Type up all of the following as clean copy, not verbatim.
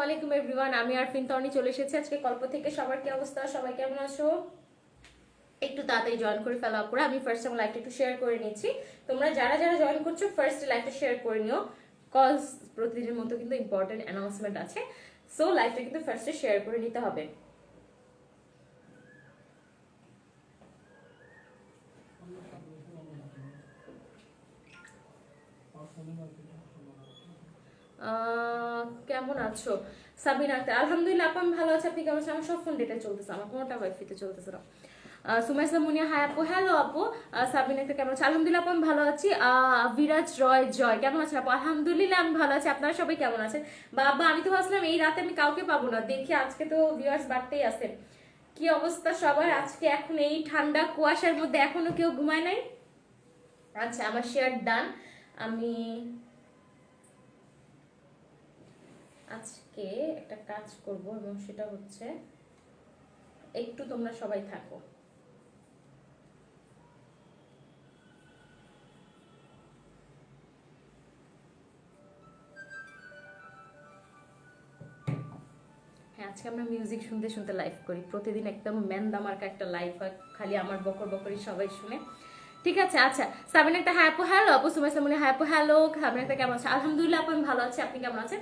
আলাইকুম এভরিওয়ান, আমি আরফিন তনি চলে এসেছি আজকে কল্প থেকে। সবার কি অবস্থা, সবাই কেমন আছো? একটু তাড়াতাড়ি জয়েন করে ফেলা করে আমি ফার্স্ট আমার লাইভটা একটু শেয়ার করে নিচ্ছি। তোমরা যারা যারা জয়েন করছো ফার্স্ট লাইভটা শেয়ার করে নিও, কজ প্রতিদিনের মতো কিন্তু ইম্পর্টেন্ট অ্যানাউন্সমেন্ট আছে। সো লাইভটা কিন্তু ফার্স্টে শেয়ার করে নিতে হবে। কেমন আছো সাবিনা আক্তার? আলহামদুলিল্লাহ আপু আমি ভালো আছি, আপনি কেমন আছেন? আমার সব ফোন ডেটা চলতেছে, আমার কোনোটা ওয়াইফাইতে চলতেছে না। সুমাইসা মুনিয়া হাই আপু, হ্যালো আপু। সাবিনা আক্তার কেমন আছে? আলহামদুলিল্লাহ আপু আমি ভালো আছি। বিরাজ রয় জয় কেমন আছেন আপু? আলহামদুলিল্লাহ আমি ভালো আছি, আপনারা সবাই কেমন আছেন? বাবা আমি তো ভাবছিলাম এই রাতে আমি কাউকে পাবো না, দেখি আজকে তো ভিউয়ার্স বাড়তেই আছেন। কি অবস্থা সবার আজকে? এখন এই ঠান্ডা কুয়াশার মধ্যে এখনো কেউ ঘুমায় নাই? আচ্ছা আমার শেয়ার ডান। আমি আজকে একটা কাজ করব এবং সেটা হচ্ছে একটু তোমরা সবাই থাকো। হ্যাঁ আজকে আমরা মিউজিক শুনতে শুনতে লাইভ করি, প্রতিদিন একদম ম্যানদামার্কা একটা লাইভ হয়, খালি আমার বকর বকরি সবাই শুনে। ঠিক আছে আচ্ছা সাবিনা একটা হ্যাঁ আপু হ্যালো আপু। সুমাইসা মুনি হ্যাঁ আপু হ্যালো। সাবিনা একটা কেমন আছে? আলহামদুলিল্লাহ আপু আমি ভালো আছি, আপনি কেমন আছেন?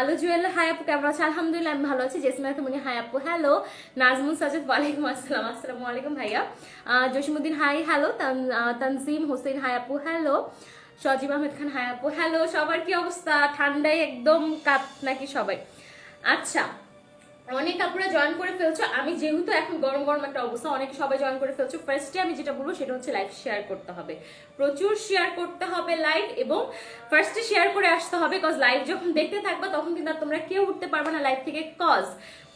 লজুয়েল হাই আপু কেমন আছে? আলহামদুলিল্লাহ আমি ভালো আছি। জেসমিনা মুনি হাই আপু হ্যালো। নাজমুল সাজেদ ওয়ালাইকুম আসসালাম। আসসালামু আলাইকুম ভাইয়া। Jasimuddin hi hello. Tanzim Hossain hi আপু হ্যালো। সজিব আহমেদ খান হাই আপু হ্যালো। সবার কি অবস্থা? ঠান্ডায় একদম কাপ নাকি সবাই? আচ্ছা অনেক আপুরা জয়েন করে ফেলছো, আমি যেহেতু এখন গরম গরম একটা অবস্থা, অনেক সবাই জয়েন করে ফেলছো। ফার্স্টে আমি যেটা বলবো সেটা হচ্ছে লাইভ শেয়ার করতে হবে, প্রচুর শেয়ার করতে হবে লাইভ, এবং ফার্স্টে শেয়ার করে আসতে হবে। কজ লাইভ যখন দেখতে থাকবা তখন কিন্তু আর তোমরা কেউ উঠতে পারবে না লাইভ থেকে। কজ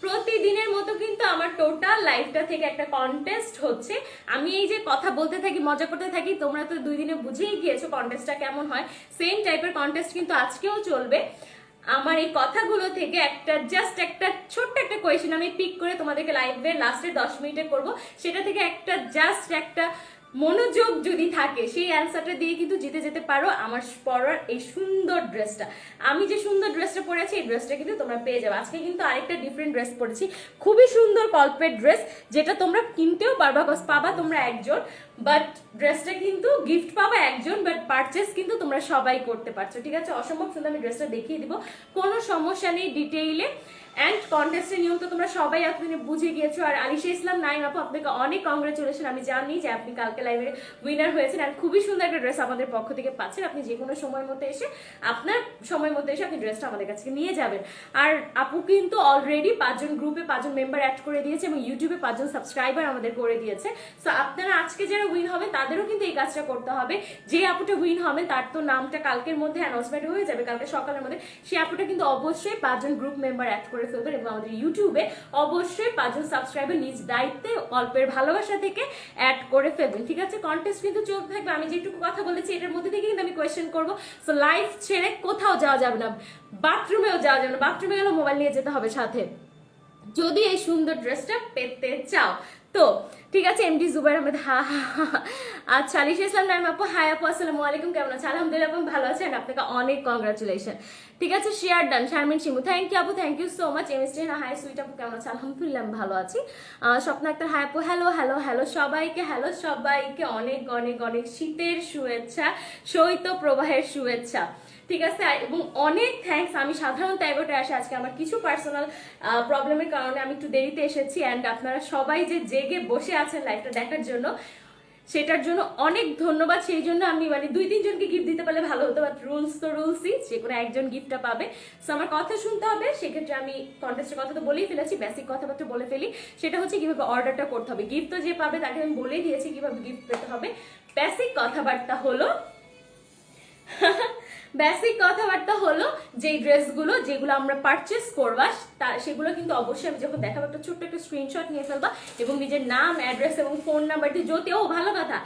প্রতিদিনের মতো কিন্তু আমার টোটাল লাইভটা থেকে একটা কন্টেস্ট হচ্ছে। আমি এই যে কথা বলতে থাকি, মজা করতে থাকি, তোমরা তো 2 দিনে বুঝেই গিয়েছো কন্টেস্টটা কেমন হয়। সেম টাইপের কন্টেস্ট কিন্তু আজকেও চলবে। আমার এই কথাগুলো থেকে একটা জাস্ট একটা ছোট্ট একটা কোয়েশ্চেন আমি পিক করে তোমাদেরকে লাইভের লাস্টে 10 মিনিটে করব, সেটা থেকে একটা জাস্ট একটা মনোযোগ যদি থাকে সেই অ্যান্সারটা দিয়ে কিন্তু জিতে যেতে পারো আমার পরার এই সুন্দর ড্রেসটা। আমি যে সুন্দর ড্রেসটা পরেছি এই ড্রেসটা কিন্তু তোমরা পেয়ে যাবে। আজকে কিন্তু আরেকটা ডিফারেন্ট ড্রেস পরেছি, খুবই সুন্দর কলপেট ড্রেস, যেটা তোমরা কিনতেও পারবা, কজ পাবা তোমরা একজন, বাট ড্রেসটা কিন্তু গিফট পাবা একজন, বাট পারচেস কিন্তু তোমরা সবাই করতে পারছো। ঠিক আছে, অসম্ভব সুন্দর। আমি ড্রেসটা দেখিয়ে দিব, কোনো সমস্যা নেই ডিটেইলে। অ্যান্ড কন্টেস্টের নিয়ম তো তোমরা সবাই এতদিনে বুঝে গিয়েছো। আর আলিশা ইসলাম নাইম আপু আপনাকে অনেক কংগ্রেচুলেশন, আমি জানি যে আপনি কালকে লাইভে উইনার হয়েছেন। আর খুবই সুন্দর একটা ড্রেস আমাদের পক্ষ থেকে পাচ্ছেন। আপনি যে কোনো সময়ের মধ্যে এসে আপনার সময়ের মধ্যে এসে আপনি ড্রেসটা আমাদের কাছে নিয়ে যাবেন। আর আপু কিন্তু অলরেডি 5 জন গ্রুপে 5 জন মেম্বার অ্যাড করে দিয়েছে এবং ইউটিউবে 5 জন সাবস্ক্রাইবার আমাদের করে দিয়েছে। সো আপনারা আজকে যারা উইন হবে তাদেরও কিন্তু এই কাজটা করতে হবে। যে আপুটা উইন হবে তার তো নামটা কালকের মধ্যে অ্যানাউন্সমেন্ট হয়ে যাবে, কালকে সকালের মধ্যে। সেই আপুটা কিন্তু অবশ্যই 5 জন গ্রুপ মেম্বার অ্যাড করে ফেলবেন এবং আমাদের ইউটিউবে অবশ্যই 5 জন সাবস্ক্রাইবার নিজ দায়িত্বে গল্পের ভালোবাসা থেকে অ্যাড করে ফেলবেন। ঠিক আছে, কন্টেস্ট কিন্তু চলতে থাকবে। আমি যেটুকু কথা বলেছি এটার মধ্যে থেকে কিন্তু আমি কোয়েশ্চেন করবো। সো লাইভ ছেড়ে কোথাও যাওয়া যাবে না, বাথরুমেও যাওয়া যাবে না। বাথরুমে গেলেও মোবাইল নিয়ে যেতে হবে সাথে, যদি এই সুন্দর ড্রেসটা পেতে চাও। তো ঠিক আছে, এমডি জুবাইর আহমেদ হা হা হা। আচ্ছা আলিশা ইসলাম নাইম আপু হাই আপু, আসসালামু আলাইকুম, কেমন আছে? আলহামদুলিল্লাহ আপু ভালো আছেন, আপনাকে অনেক কংগ্রাচুলেশন। ঠিক আছে share done. Sharmin Shimu thank you আপু, thank you so much. MST hi sweet আপু কেমন আছে? আলহামদুলিল্লাহ আমি ভালো আছি। স্বপ্না আক্তার হাই আপু হ্যালো হ্যালো হ্যালো সবাইকে, হ্যালো সবাইকে অনেক অনেক অনেক শীতের শুভেচ্ছা, শৈত্য প্রবাহের শুভেচ্ছা। ঠিক আছে, এবং অনেক থ্যাঙ্কস। আমি সাধারণত 11টায় আসে, আজকে আমার কিছু পার্সোনাল প্রবলেমের কারণে আমি একটু দেরিতে এসেছি। অ্যান্ড আপনারা সবাই যে জেগে বসে আছেন লাইভটা দেখার জন্য, সেটার জন্য অনেক ধন্যবাদ। সেই জন্য আমি মানে 2-3 জনকে গিফট দিতে পারলে ভালো হতো, বাট রুলস তো রুলসই, যে কোনো একজন গিফটটা পাবে। সো আমার কথা শুনতে হবে, সেক্ষেত্রে আমি কন্টেস্টের কথা তো বলেই ফেলেছি, বেসিক কথাবার্তা বলে ফেলি। সেটা হচ্ছে কিভাবে অর্ডারটা করতে হবে। গিফট তো যে পাবে তাকে আমি বলেই দিয়েছি কিভাবে গিফট পেতে হবে। বেসিক কথাবার্তা হলো বেসিক কথাবার্তা হলো যে ড্রেসগুলো যেগুলো আমরা পারচেস করবা সেগুলো কিন্তু অবশ্যই আমি যখন দেখাবো একটা ছোট্ট একটা স্ক্রিনশট নিয়ে ফেলবা এবং নিজের নাম, অ্যাড্রেস এবং ফোন নাম্বার দিয়ে। যদি ভালো কথা,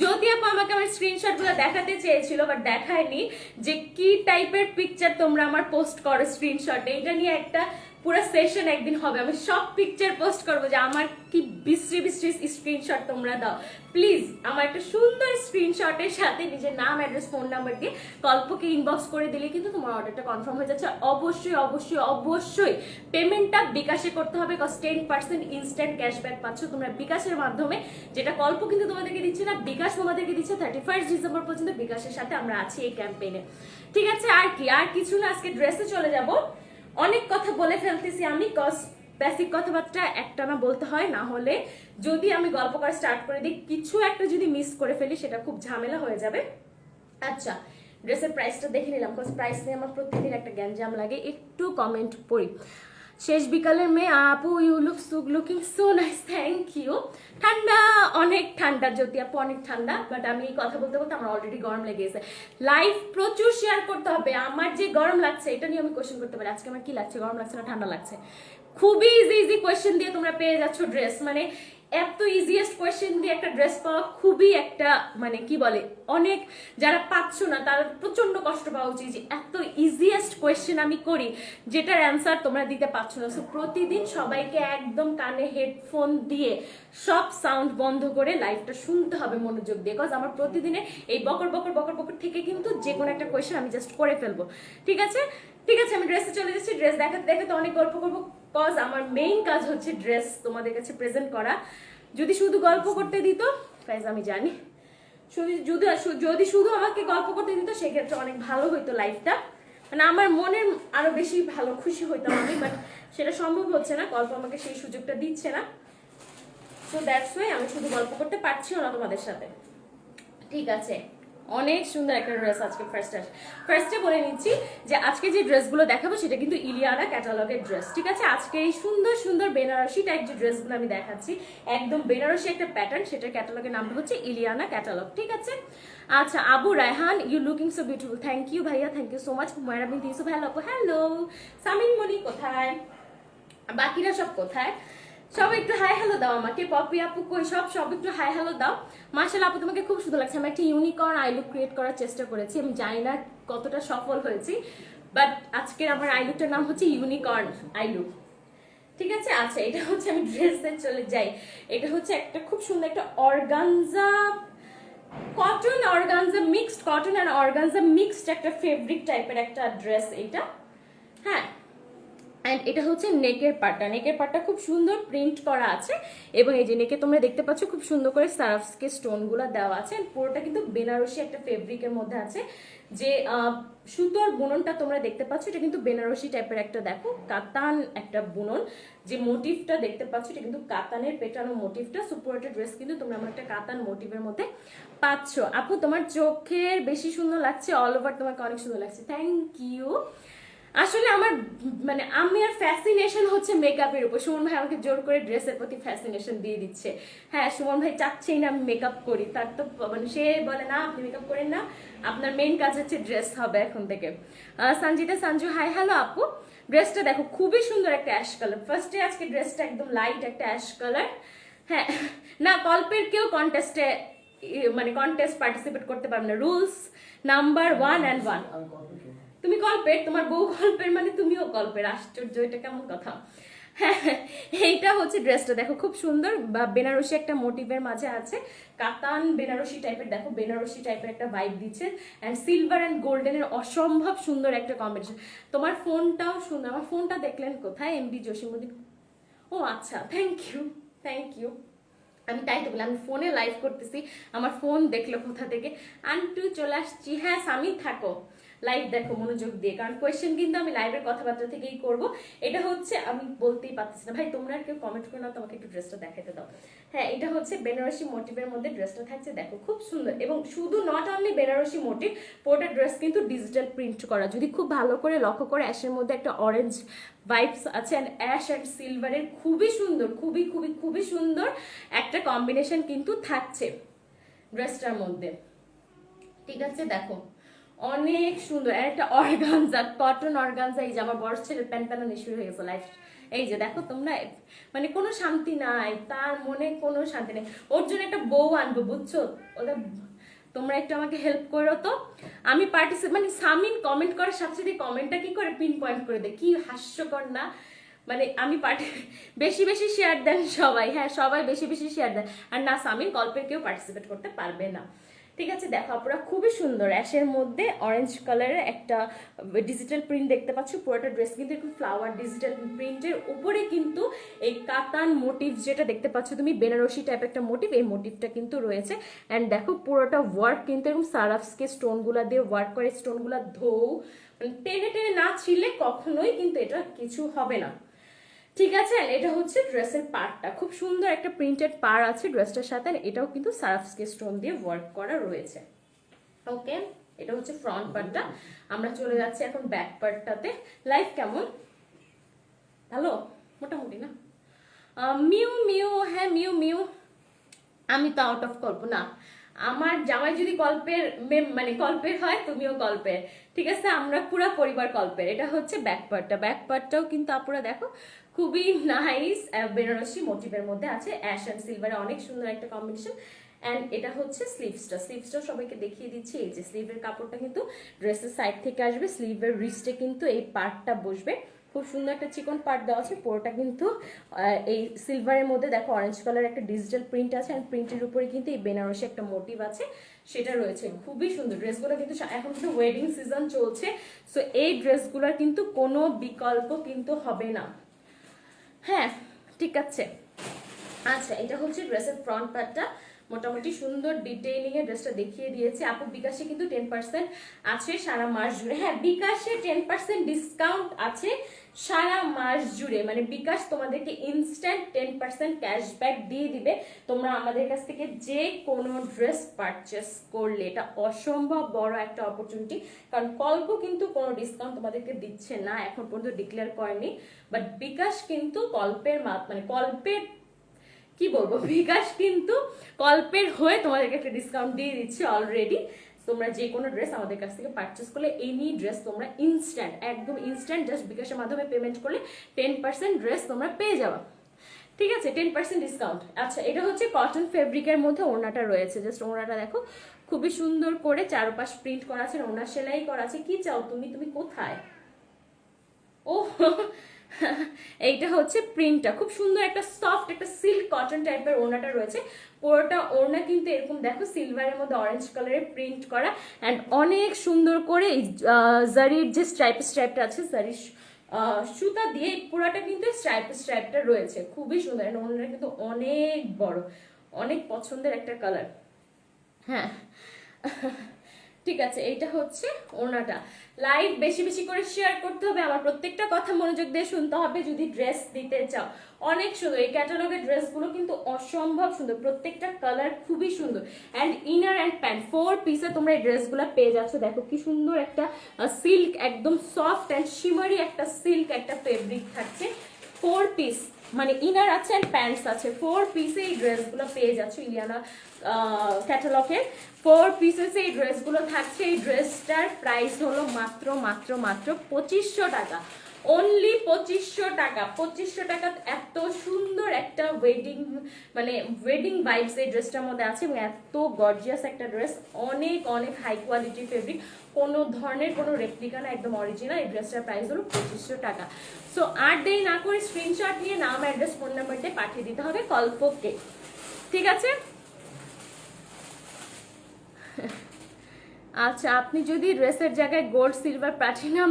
যদি আপু আমাকে আমার স্ক্রিনশটগুলো দেখাতে চেয়েছিল বাট দেখায়নি যে কি টাইপের পিকচার তোমরা আমার পোস্ট করো স্ক্রিনশটে, এটা নিয়ে একটা পুরো সেশন একদিন হবে, আমি সব পিকচার পোস্ট করবো যে আমার কি বিশ্রী বিশ্রী স্ক্রিনশট তোমরা দাও প্লিজ। আমার একটা সুন্দর স্ক্রিনশটের সাথে নিজের নাম, অ্যাড্রেস, ফোন নাম্বার দিয়ে কল্পকে ইনবক্স করে দিলে কিন্তু তোমার অর্ডারটা কনফার্ম হয়ে যাচ্ছে। অবশ্যই অবশ্যই অবশ্যই পেমেন্টটা বিকাশে করতে হবে, কজ 10% ইনস্ট্যান্ট ক্যাশব্যাক পাচ্ছ তোমরা বিকাশের মাধ্যমে, যেটা কল্প কিন্তু তোমাদেরকে দিচ্ছে না, বিকাশ তোমাদেরকে দিচ্ছে। 31 ডিসেম্বর পর্যন্ত বিকাশের সাথে আমরা আছি এই ক্যাম্পেইনে। ঠিক আছে, আর কি, আর কিছু না, আজকে ড্রেসে চলে যাব। অনেক কথা বলে ফেলতেছি আমি, কজ বেসিক কথাবার্তা একটা না বলতে হয়, না হলে যদি আমি গল্প করা স্টার্ট করে দিই কিছু একটা যদি মিস করে ফেলি সেটা খুব ঝামেলা হয়ে যাবে। আচ্ছা, ড্রেসের প্রাইসটা দেখে নিলাম, কজ প্রাইস নিয়ে আমার প্রত্যেকদিন একটা গ্যাঞ্জাম লাগে। একটু কমেন্ট পড়ি। শেষ বিকালের মেয়ে আপু, you looking so nice, thank you. ঠান্ডা, অনেক ঠান্ডা জ্যোতি আপু, অনেক ঠান্ডা, বাট আমি এই কথা বলতে বলতে আমার অলরেডি গরম লেগে গেছে। লাইভ প্রচুর শেয়ার করতে হবে। আমার যে গরম লাগছে এটা নিয়ে আমি কোয়েশ্চেন করতে পারি, আজকে আমার কি লাগছে, গরম লাগছে না ঠান্ডা লাগছে? খুবই ইজি ইজি কোয়েশ্চেন দিয়ে তোমরা পেয়ে যাচ্ছ ড্রেস, মানে এত ইজিয়েস্ট কোয়েশ্চেন দিয়ে একটা ড্রেস পাওয়া খুবই একটা, মানে কি বলে, অনেক যারা পাচ্ছ না তারা প্রচন্ড কষ্ট পাওয়া উচিত যে এত ইজিয়েস্ট কোয়েশ্চেন আমি করি যেটার অ্যান্সার তোমরা দিতে পারছো না। সো প্রতিদিন সবাইকে একদম কানে হেডফোন দিয়ে সব সাউন্ড বন্ধ করে লাইভটা শুনতে হবে মনোযোগ দিয়ে, বিকজ আমার প্রতিদিনে এই বকর বকর বকর বকর থেকে কিন্তু যে কোনো একটা কোয়েশ্চেন আমি জাস্ট করে ফেলবো। ঠিক আছে, ঠিক আছে, আমি ড্রেসে চলে যাচ্ছি। ড্রেস দেখাতে দেখাতে অনেক গল্প করবো, কজ আমার মেইন কাজ হচ্ছে ড্রেস তোমাদের কাছে প্রেজেন্ট করা। যদি শুধু গল্প করতে দিত, গাইজ আমি জানি, যদি শুধু আমাকে গল্প করতে দিত সেক্ষেত্রে অনেক ভালো হইতো লাইফটা, মানে আমার মনের আরো বেশি ভালো খুশি হইতাম আমি, বাট সেটা সম্ভব হচ্ছে না, গল্প আমাকে সেই সুযোগটা দিচ্ছে না। সো দ্যাটস ওয়াই আমি শুধু গল্প করতে পারছিও না তোমাদের সাথে। ঠিক আছে, অনেক সুন্দর একটা ড্রেস আজকে ফার্স্টে বলে নিচ্ছি যে আজকে যে ড্রেসগুলো দেখাবো সেটা কিন্তু ইলিয়ানা ক্যাটালগের ড্রেস। ঠিক আছে, আজকে এই সুন্দর সুন্দর বেনারসি টাইপ যে ড্রেসগুলো আমি দেখাচ্ছি, একদম বেনারসি একটা প্যাটার্ন, সেটার ক্যাটালগের নামটা হচ্ছে ইলিয়ানা ক্যাটালগ। ঠিক আছে, আচ্ছা, Abu Raihan, you looking so beautiful, thank you ভাইয়া, thank you so much. Moyra Binti Yusuf, hello hello. Samin Moni কোথায়, বাকিরা সব কোথায়? সব একটু হাই হ্যালো দাও আমাকে। পপি আপু কই, সব একটু হাই হ্যালো দাও। মাশাআল্লাহ আপু, তোমাকে খুব সুন্দর লাগছে। আমি একটা ইউনিকর্ন আই লুক ক্রিয়েট করার চেষ্টা করেছি, আমি জানি না কতটা সফল হয়েছি, বাট আজকের আমার আই লুকটার নাম হচ্ছে ইউনিকর্ন আই লুক। ঠিক আছে, আচ্ছা, এটা হচ্ছে, আমি ড্রেসে চলে যাই। এটা হচ্ছে একটা খুব সুন্দর একটা organza, cotton organza mixed, cotton and organza mixed একটা ফেব্রিক টাইপের একটা ড্রেস এইটা। হ্যাঁ, অ্যান্ড এটা হচ্ছে নেকের পার্টটা খুব সুন্দর প্রিন্ট করা আছে, এবং এই যে নেকে তোমরা দেখতে পাচ্ছ খুব সুন্দর করে সারাফস্কে স্টোনগুলো দেওয়া আছে। পুরোটা কিন্তু বেনারসি একটা ফেব্রিকের মধ্যে আছে। যে সুতোর বুননটা তোমরা দেখতে পাচ্ছ এটা কিন্তু বেনারসি টাইপের একটা, দেখো কাতান একটা বুনন, যে মোটিভটা দেখতে পাচ্ছ এটা কিন্তু কাতানের পেটানো মোটিভটা। সো পুরোটা ড্রেস কিন্তু তোমরা আমার একটা কাতান মোটিভের মধ্যে পাচ্ছ। আপু তোমার চোখের বেশি সুন্দর লাগছে, অল ওভার তোমাকে অনেক সুন্দর লাগছে, থ্যাংক ইউ। আসলে আমার মানে আমি আর ফ্যাসিনেশন হচ্ছে মেকআপের উপর। সুমন ভাই আমাকে জোর করে ড্রেসের প্রতি ফ্যাসিনেশন দিয়ে দিচ্ছে। হ্যাঁ, সুমন ভাই চাচ্ছেই না আমি মেকআপ করি, তার তো মানে সে বলে না আপনি মেকআপ করেন না, আপনার মেইন কাজ হচ্ছে ড্রেস হবে এখন থেকে। সঞ্জিতা সঞ্জু, হাই হ্যালো আপু। ড্রেসটা দেখো খুবই সুন্দর একটা অ্যাশ কালার। ফার্স্টে আজকে ড্রেসটা একদম লাইট একটা অ্যাশ কালার। হ্যাঁ, না কল্পের কেউ কন্টেস্টে মানে কন্টেস্ট পার্টিসিপেট করতে পারবে না, রুলস নাম্বার 1 and 1। তুমি কল্পের, তোমার বউ কল্পের, মানে তুমিও কল্পের, আশ্চর্য, এটা কেমন কথা। হ্যাঁ, এইটা হচ্ছে ড্রেসটা দেখো খুব সুন্দর, বা বেনারসি একটা মোটিভের মাঝে আছে, কাতান বেনারসি টাইপের, দেখো বেনারসি টাইপের একটা ভাইব দিচ্ছে, অ্যান্ড সিলভার অ্যান্ড গোল্ডেনের অসম্ভব সুন্দর একটা কম্বিনেশন। তোমার ফোনটাও সুন্দর, আমার ফোনটা দেখলেন কোথায়, এমডি জসিমুদ্দিন। ও আচ্ছা, থ্যাংক ইউ। আমি তাই তো বলি, আমি ফোনে লাইভ করতেছি, আমার ফোন দেখলো কোথা থেকে। আন্টু চলে আসছি। হ্যাঁ সামি, থাকো, লাইভ দেখো মনোযোগ দিয়ে, কারণ কোয়েশ্চেন কিন্তু আমি লাইভের কথাবার্তা থেকেই করব। এটা হচ্ছে, আমি বলতেই পারতেছি না ভাই, তোমরা কেউ কমেন্ট করে না, তোমাকে একটু ড্রেসটা দেখাতে দাও। হ্যাঁ, এটা হচ্ছে বেনারসি মোটিভের মধ্যে ড্রেসটা থাকছে, দেখো খুব সুন্দর, এবং শুধু নট অনলি বেনারসি মোটিভ, পুরোটা ড্রেস কিন্তু ডিজিটাল প্রিন্ট করা। যদি খুব ভালো করে লক্ষ্য করে, অ্যাশের মধ্যে একটা অরেঞ্জ ভাইবস আছে, অ্যান্ড অ্যাশ অ্যান্ড সিলভারের খুবই সুন্দর, খুবই সুন্দর একটা কম্বিনেশন কিন্তু থাকছে ড্রেসটার মধ্যে। ঠিক আছে, দেখো অনেক সুন্দর, আর একটা অর্গানজা, কটন অর্গানজা। এই যে আমার বড় ছেলের প্যান্ট প্যানানি শুরু হয়ে গেছে লাইফ। এই যে দেখো তোমরা, মানে কোনো শান্তি নাই তার মনে, কোনো শান্তি নেই। ওর জন্য একটা বউ আনবো, বুঝছো? ওটা তোমরা একটু আমাকে হেল্প করো তো। আমি পার্টিসিপেট, মানে সামিন কমেন্ট করার সাথে সাথে কমেন্টটা কি করে পিন পয়েন্ট করে দেয়, কি হাস্যকর না? মানে আমি বেশি বেশি শেয়ার দেন সবাই, হ্যাঁ সবাই বেশি বেশি শেয়ার দেন। আর না সামিন গল্পের কেউ পার্টিসিপেট করতে পারবে না। ঠিক আছে, দেখো আপনারা খুবই সুন্দর অ্যাশের মধ্যে অরেঞ্জ কালারের একটা ডিজিটাল প্রিন্ট দেখতে পাচ্ছ। পুরোটা ড্রেস কিন্তু একটু ফ্লাওয়ার ডিজিটাল প্রিন্টের উপরে কিন্তু এই কাতান মোটিভ যেটা দেখতে পাচ্ছ তুমি, বেনারসি টাইপ একটা মোটিভ, এই মোটিভটা কিন্তু রয়েছে। অ্যান্ড দেখো পুরোটা ওয়ার্ক কিন্তু এরকম সারাফসকে স্টোনগুলা দিয়ে ওয়ার্ক করে, স্টোনগুলা মানে টেনে টেনে না ছিঁড়লে কখনোই কিন্তু এটা কিছু হবে না। ঠিক আছে, এটা হচ্ছে ড্রেসের পার্টটা, খুব সুন্দর একটা প্রিন্টেড পার আছে ড্রেসটার সাথে। এটাও কিন্তু সারাফস্কি স্টোন দিয়ে ওয়ার্ক করা রয়েছে। ওকে, এটা হচ্ছে ফ্রন্ট পার্টটা। আমরা চলে যাচ্ছি এখন ব্যাক পার্টটাতে। লাইফ কেমন? ভালো মোটামুটি না? মিউ মিউ, হ্যাঁ মিউ মিউ। আমি তো আউট অফ গল্প না, আমার জামাই যদি গল্পের মানে গল্পের হয়, তুমিও গল্পের। ঠিক আছে, আমরা পুরো পরিবার গল্পের। এটা হচ্ছে ব্যাক পার্টটা। ব্যাক পার্টটাও কিন্তু আপুরা দেখো খুবই নাইস বেনারসি মোটিভের মধ্যে আছে, অ্যাশ অ্যান্ড সিলভারে অনেক সুন্দর একটা কম্বিনেশন। অ্যান্ড এটা হচ্ছে স্লিভসটা সবাইকে দেখিয়ে দিচ্ছি। এই যে স্লিভের কাপড়টা কিন্তু ড্রেসের সাইড থেকে আসবে, স্লিভের রিস্টে কিন্তু এই পার্টটা বসবে। খুব সুন্দর একটা চিকন পার্ট দেওয়া আছে। পুরোটা কিন্তু এই সিলভারের মধ্যে দেখো অরেঞ্জ কালার একটা ডিজিটাল প্রিন্ট আছে, আর প্রিন্টের উপরে কিন্তু এই বেনারসি একটা মোটিভ আছে, সেটা রয়েছে। খুবই সুন্দর ড্রেসগুলো কিন্তু। এখন কিন্তু ওয়েডিং সিজন চলছে, সো এই ড্রেসগুলোর কিন্তু কোনো বিকল্প কিন্তু হবে না। হ্যাঁ ঠিক আছে, আচ্ছা এটা হচ্ছে ড্রেসের ফ্রন্ট পার্টটা। মোটামুটি সুন্দর ডিটেইলিং এ ড্রেসটা দেখিয়ে দিয়েছি। আপু বিকাশে কিন্তু 10% আছে সারা মাস জুড়ে। হ্যাঁ বিকাশে 10% ডিসকাউন্ট আছে সারা মাস জুড়ে। মানে বিকাশ তোমাদেরকে ইনস্ট্যান্ট 10% ক্যাশব্যাক দিয়ে দিবে তোমরা আমাদের কাছ থেকে যে কোনো ড্রেস পারচেস করলে। এটা অসম্ভব বড় একটা অপরচুনিটি, কারণ কল্প কিন্তু কোনো ডিসকাউন্ট তোমাদেরকে দিচ্ছে না, এখন পর্যন্ত ডিক্লেয়ার করেনি। বাট বিকাশ কিন্তু কল্পের মানে কল্পের কি বলবো, বিকাশ কিন্তু কল্পের হয়ে তোমাদেরকে একটা ডিসকাউন্ট দিয়ে দিচ্ছে অলরেডি। তোমরা যে কোনো ড্রেস আমাদের কাছ থেকে পারচেস করলে, এনি ড্রেস তোমরা ইনস্ট্যান্ট, একদম ইনস্ট্যান্ট জাস্ট বিকাশের মাধ্যমে পেমেন্ট করলে 10% ড্রেস তোমরা পেয়ে যাবে। ঠিক আছে, 10% ডিসকাউন্ট। আচ্ছা এটা হচ্ছে কটন ফেব্রিকের মধ্যে ওড়নাটা রয়েছে। জাস্ট ওড়নাটা দেখো খুবই সুন্দর করে চারপাশ প্রিন্ট করা আছে, ওড়না সেলাই করা আছে। কি চাও তুমি, তুমি কোথায়? ও এইটা হচ্ছে প্রিন্টটা, খুব সুন্দর একটা সফট একটা সিল্ক কটন টাইপের ওড়নাটা রয়েছে। পুরোটা ওড়না কিন্তু এরকম দেখো সিলভারের মধ্যে অরেঞ্জ কালারের প্রিন্ট করা, অ্যান্ড অনেক সুন্দর করে জারির যে স্ট্রাইপটা আছে, জারি সুতা দিয়ে পুরোটা কিন্তু স্ট্রাইপটা রয়েছে। খুবই সুন্দর, ওড়নাটা কিন্তু অনেক বড়, অনেক পছন্দের একটা কালার। হ্যাঁ ঠিক আছে, এইটা হচ্ছে ওড়নাটা। লাইভ বেশি বেশি করে শেয়ার করতে হবে, আমার প্রত্যেকটা কথা মনোযোগ দিয়ে শুনতে হবে যদি ড্রেস দিতে চাও। অনেক সুন্দর এই ক্যাটালগের ড্রেসগুলো কিন্তু অসম্ভব সুন্দর, প্রত্যেকটা কালার খুবই সুন্দর। অ্যান্ড ইনার অ্যান্ড প্যান্ট 4 পিসে তোমরা এই ড্রেসগুলো পেয়ে যাচ্ছ। দেখো কি সুন্দর একটা সিল্ক, একদম সফট অ্যান্ড শিমারি একটা সিল্ক একটা ফেব্রিক থাকছে। 4 পিস মানে ইনার আছে অ্যান্ড প্যান্টস আছে, 4 পিসে এই ড্রেসগুলো পেয়ে যাচ্ছ ইলিয়ানা ক্যাটালগের। 4 পিসেস এই ড্রেসগুলো থাকছে। এই ড্রেসটার প্রাইস হলো মাত্র মাত্র মাত্র 2500 টাকা, অনলি 2500 টাকা। 2500 টাকা এত সুন্দর একটা ওয়েডিং ভাইবস এই ড্রেসটার মধ্যে আছে, এবং এত গর্জিয়াস একটা ড্রেস, অনেক অনেক হাই কোয়ালিটি ফেব্রিক, কোনো ধরনের কোনো রেপ্লিকা না, একদম অরিজিনাল। এই ড্রেসটার প্রাইস হলো 2500 টাকা। সো আর দেরি না করে স্ক্রিনশট নিয়ে নাম অ্যাড্রেস ফোন নাম্বার দিয়ে পাঠিয়ে দিতে হবে কল্পকে। ঠিক আছে, আচ্ছা আপনি যদি ড্রেসের জায়গায় গোল্ড সিলভার প্লাটিনাম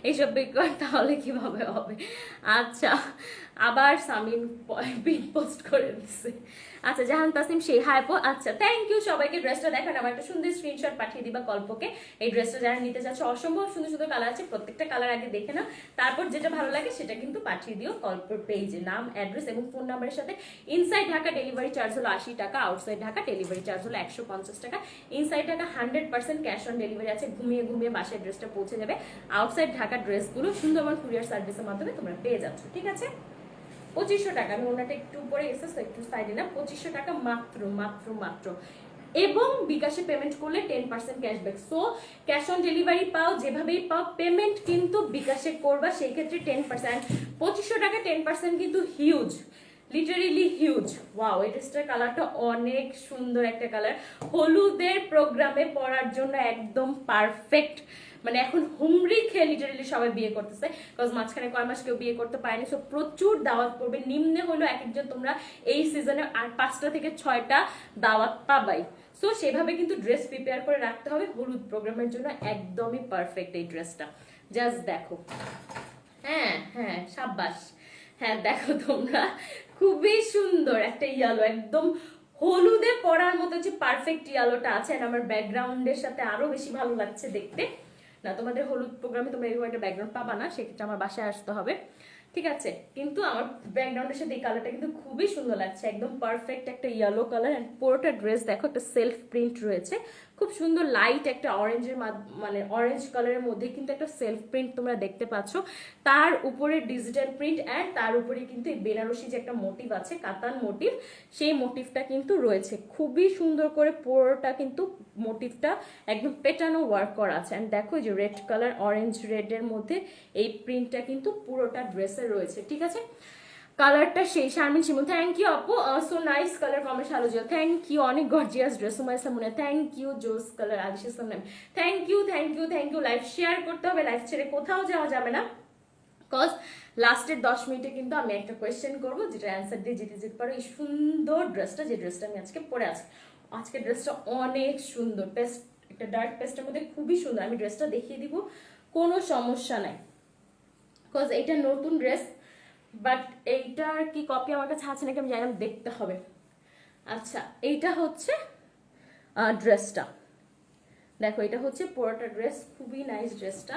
এইসব বিক্রি তাহলে কিভাবে হবে? আচ্ছা আবার সামিন পিন পোস্ট করে দিচ্ছে। আচ্ছা জাহান তাসিম সেই হাইপো, আচ্ছা থ্যাংক ইউ সবাইকে। ড্রেসটা দেখান, আমার একটা সুন্দর স্ক্রিনশট পাঠিয়ে দিবা কল্পকে। এই ড্রেসটা যারা নিতে যাচ্ছে অসম্ভব সুন্দর সুন্দর কালার আছে, প্রত্যেকটা কালার আগে দেখে নাও, তারপর যেটা ভালো লাগে সেটা কিন্তু পাঠিয়ে দিও কল্পর পেজে, নাম অ্যাড্রেস এবং ফোন নাম্বারের সাথে। ইনসাইড ঢাকা ডেলিভারি চার্জ হলো 80 টাকা, আউটসাইড ঢাকা ডেলিভারি চার্জ হলো 150 টাকা। Inside Dhaka 100% cash on delivery আছে, ঘুমিয়ে ঘুমিয়ে বাসায় ড্রেসটা পৌঁছে যাবে। আউটসাইড ঢাকা ড্রেসগুলো সুন্দরবন কুরিয়ার সার্ভিসের মাধ্যমে তোমরা পেয়ে যাচ্ছ। ঠিক আছে, 2500 টাকা। আমি ওনাটা একটু উপরে এসেছে, একটু সাইডে না, 2500 টাকা মাত্র মাত্র মাত্র। এবং বিকাশে পেমেন্ট করলে 10% cashback. So cash on delivery পাও, যেভাবেই পাও পেমেন্ট কিন্তু বিকাশে করবা, সেই ক্ষেত্রে 10%। 2500 টাকা 10% কিন্তু হিউজ, লিটারেলি হিউজ। ওয়াও, এই ড্রেসটার কালারটা অনেক সুন্দর একটা কালার, হলুদের প্রোগ্রামে পরার জন্য একদম পারফেক্ট। মানে এখন হুমড়ি খেয়ে লিটারেলি সবাই বিয়ে করতেছে, বিকজ মাঝখানে কয় মাস কেউ বিয়ে করতে পারেনি। সো প্রচুর দাওয়াত পড়বে, নিম্নে হলো এক একজন তোমরা এই সিজনে আর 5টা থেকে 6টা দাওয়াত পাবাই। সো সেভাবে কিন্তু ড্রেস প্রিপেয়ার করে রাখতে হবে, হলুদ প্রোগ্রামের জন্য একদমই পারফেক্ট এই ড্রেসটা। জাস্ট দেখো, হ্যাঁ হ্যাঁ সাব্বাস, হ্যাঁ দেখো তোমরা, খুবই সুন্দর একটা ইয়েলো, একদম হলুদে পরার মতো যে পারফেক্ট ইয়েলোটা আছে, আমার ব্যাকগ্রাউন্ডের সাথে আরো বেশি ভালো লাগছে দেখতে। না তোমাদের হলুদ প্রোগ্রামে তোমরা এরকম একটা ব্যাকগ্রাউন্ড পাবা না, সেক্ষেত্রে আমার বাসায় আসতে হবে, ঠিক আছে। কিন্তু আমার ব্যাকগ্রাউন্ডের সাথে এই কালারটা কিন্তু খুবই সুন্দর লাগছে, একদম পারফেক্ট একটা ইয়েলো কালার। অ্যান্ড পুরোটা ড্রেস দেখো একটা সেলফ প্রিন্ট রয়েছে, খুব সুন্দর লাইট একটা অরেঞ্জের মানে অরেঞ্জ কালারের মধ্যে কিন্তু একটা সেলফ প্রিন্ট তোমরা দেখতে পাচ্ছ, তার উপরে ডিজিটাল প্রিন্ট, অ্যান্ড তার উপরে কিন্তু এই বেনারসি যে একটা মোটিভ আছে, কাতান মোটিভ, সেই মোটিভটা কিন্তু রয়েছে খুবই সুন্দর করে। পুরোটা কিন্তু মোটিভটা একদম পেটানো ওয়ার্ক করা আছে। অ্যান্ড দেখো যে রেড কালার, অরেঞ্জ রেডের মধ্যে এই প্রিন্টটা কিন্তু পুরোটা ড্রেসে রয়েছে, ঠিক আছে। কালারটা সেই শারমিন শিমুল, থ্যাংক ইউ আপু, সো নাইস কালার কমেন্ট আলোচনা, থ্যাংক ইউ, অনেক gorgeous dress. Sumaisa Mune thank you, জোস কালার, আদিশ ইসলাম নাম thank you thank you thank you. Live share করতে হবে, লাইভ ছেড়ে কোথাও যাওয়া যাবে না, বিকজ লাস্টের 10 মিনিটে কিন্তু আমি একটা কোয়েশ্চেন করবো, যেটা অ্যান্সার দিয়ে জিতে যেতে পারো এই সুন্দর ড্রেসটা, যে ড্রেসটা আমি আজকে পরে আছি। আজকের ড্রেসটা অনেক সুন্দর, পেস্ট একটা ডার্ক পেস্টের মধ্যে খুবই সুন্দর। আমি ড্রেসটা দেখিয়ে দিব, কোনো সমস্যা নাই, বিকজ এটা নতুন ড্রেস, বাট এইটার কি কপি আমার কাছে আছে নাকি আমি জানি না, দেখতে হবে। আচ্ছা, এইটা হচ্ছে ড্রেসটা, দেখো এটা হচ্ছে পুরোটা ড্রেস, খুবই নাইস ড্রেসটা।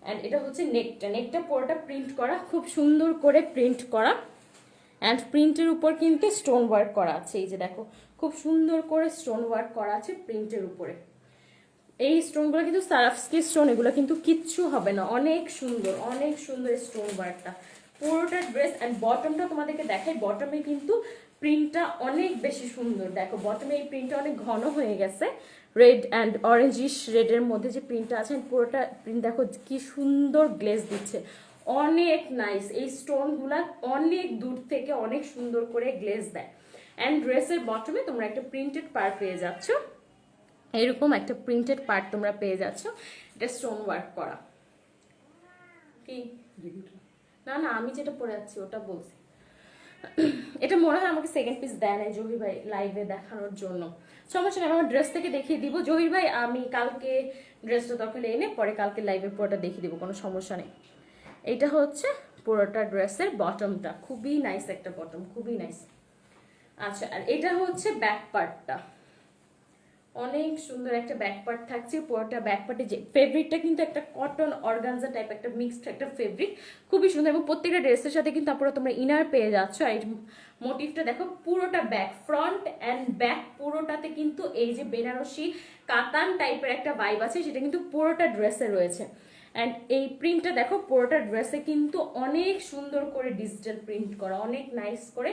অ্যান্ড এটা হচ্ছে নেকটা, নেকটা পুরোটা প্রিন্ট করা, খুব সুন্দর করে প্রিন্ট করা। অ্যান্ড প্রিন্টের উপর কিন্তু স্টোন ওয়ার্ক করা আছে, এই যে দেখো খুব সুন্দর করে স্টোন ওয়ার্ক করা আছে প্রিন্টের উপরে। এই স্টোনগুলো কিন্তু সারাফস্কি স্টোন, এগুলো কিন্তু কিচ্ছু হবে না, অনেক সুন্দর স্টোন ওয়ার্কটা পুরোটা ড্রেস। অ্যান্ড বটমটা তোমাদেরকে দেখাই, বটমে কিন্তু প্রিন্টটা অনেক বেশি সুন্দর। দেখো বটমে এই প্রিন্টটা অনেক ঘন হয়ে গেছে, রেড অ্যান্ড অরেঞ্জিশ রেডের মধ্যে যে প্রিন্টটা আছে, পুরোটা প্রিন্ট দেখো কি সুন্দর গ্লেজ দিচ্ছে, অনেক নাইস। এই স্টোনগুলা অনেক দূর থেকে অনেক সুন্দর করে গ্লেজ দেয়। অ্যান্ড ড্রেসের বটমে তোমরা একটা প্রিন্টেড পার্ট পেয়ে যাচ্ছ, এরকম একটা প্রিন্টেড পার্ট তোমরা পেয়ে যাচ্ছ, এটা স্টোন ওয়ার্ক করা। কি না না, আমি যেটা পরে যাচ্ছি ওটা বলছি, এটা মনে হয় আমাকে সেকেন্ড পিস দেয় নাই জহির ভাই লাইভে দেখানোর জন্য। সমস্যা নেই, আমার ড্রেস থেকে দেখিয়ে দিব জহির ভাই, আমি কালকে ড্রেসটা দরকার এনে পরে কালকে লাইভের পুরোটা দেখিয়ে দিব, কোনো সমস্যা নেই। এইটা হচ্ছে পুরোটা ড্রেসের বটমটা, খুবই নাইস একটা বটম, খুবই নাইস। আচ্ছা, আর এটা হচ্ছে ব্যাক পার্টটা, অনেক সুন্দর একটা ব্যাক পার্ট থাকছে। পুরোটা ব্যাক পার্টে যে ফেব্রিকটা কিন্তু একটা কটন অর্গানজা টাইপ একটা মিক্সড একটা ফেব্রিক, খুবই সুন্দর। এবং প্রত্যেকটা ড্রেসের সাথে কিন্তু তারপরে তোমরা ইনার পেয়ে যাচ্ছ। আর এই মোটিভটা দেখো, পুরোটা ব্যাক, ফ্রন্ট অ্যান্ড ব্যাক পুরোটাতে কিন্তু এই যে বেনারসি কাতান টাইপের একটা ভাইব আছে, সেটা কিন্তু পুরোটা ড্রেসে রয়েছে। অ্যান্ড এই প্রিন্টটা দেখো, পুরোটা ড্রেসে কিন্তু অনেক সুন্দর করে ডিজিটাল প্রিন্ট করা, অনেক নাইস করে।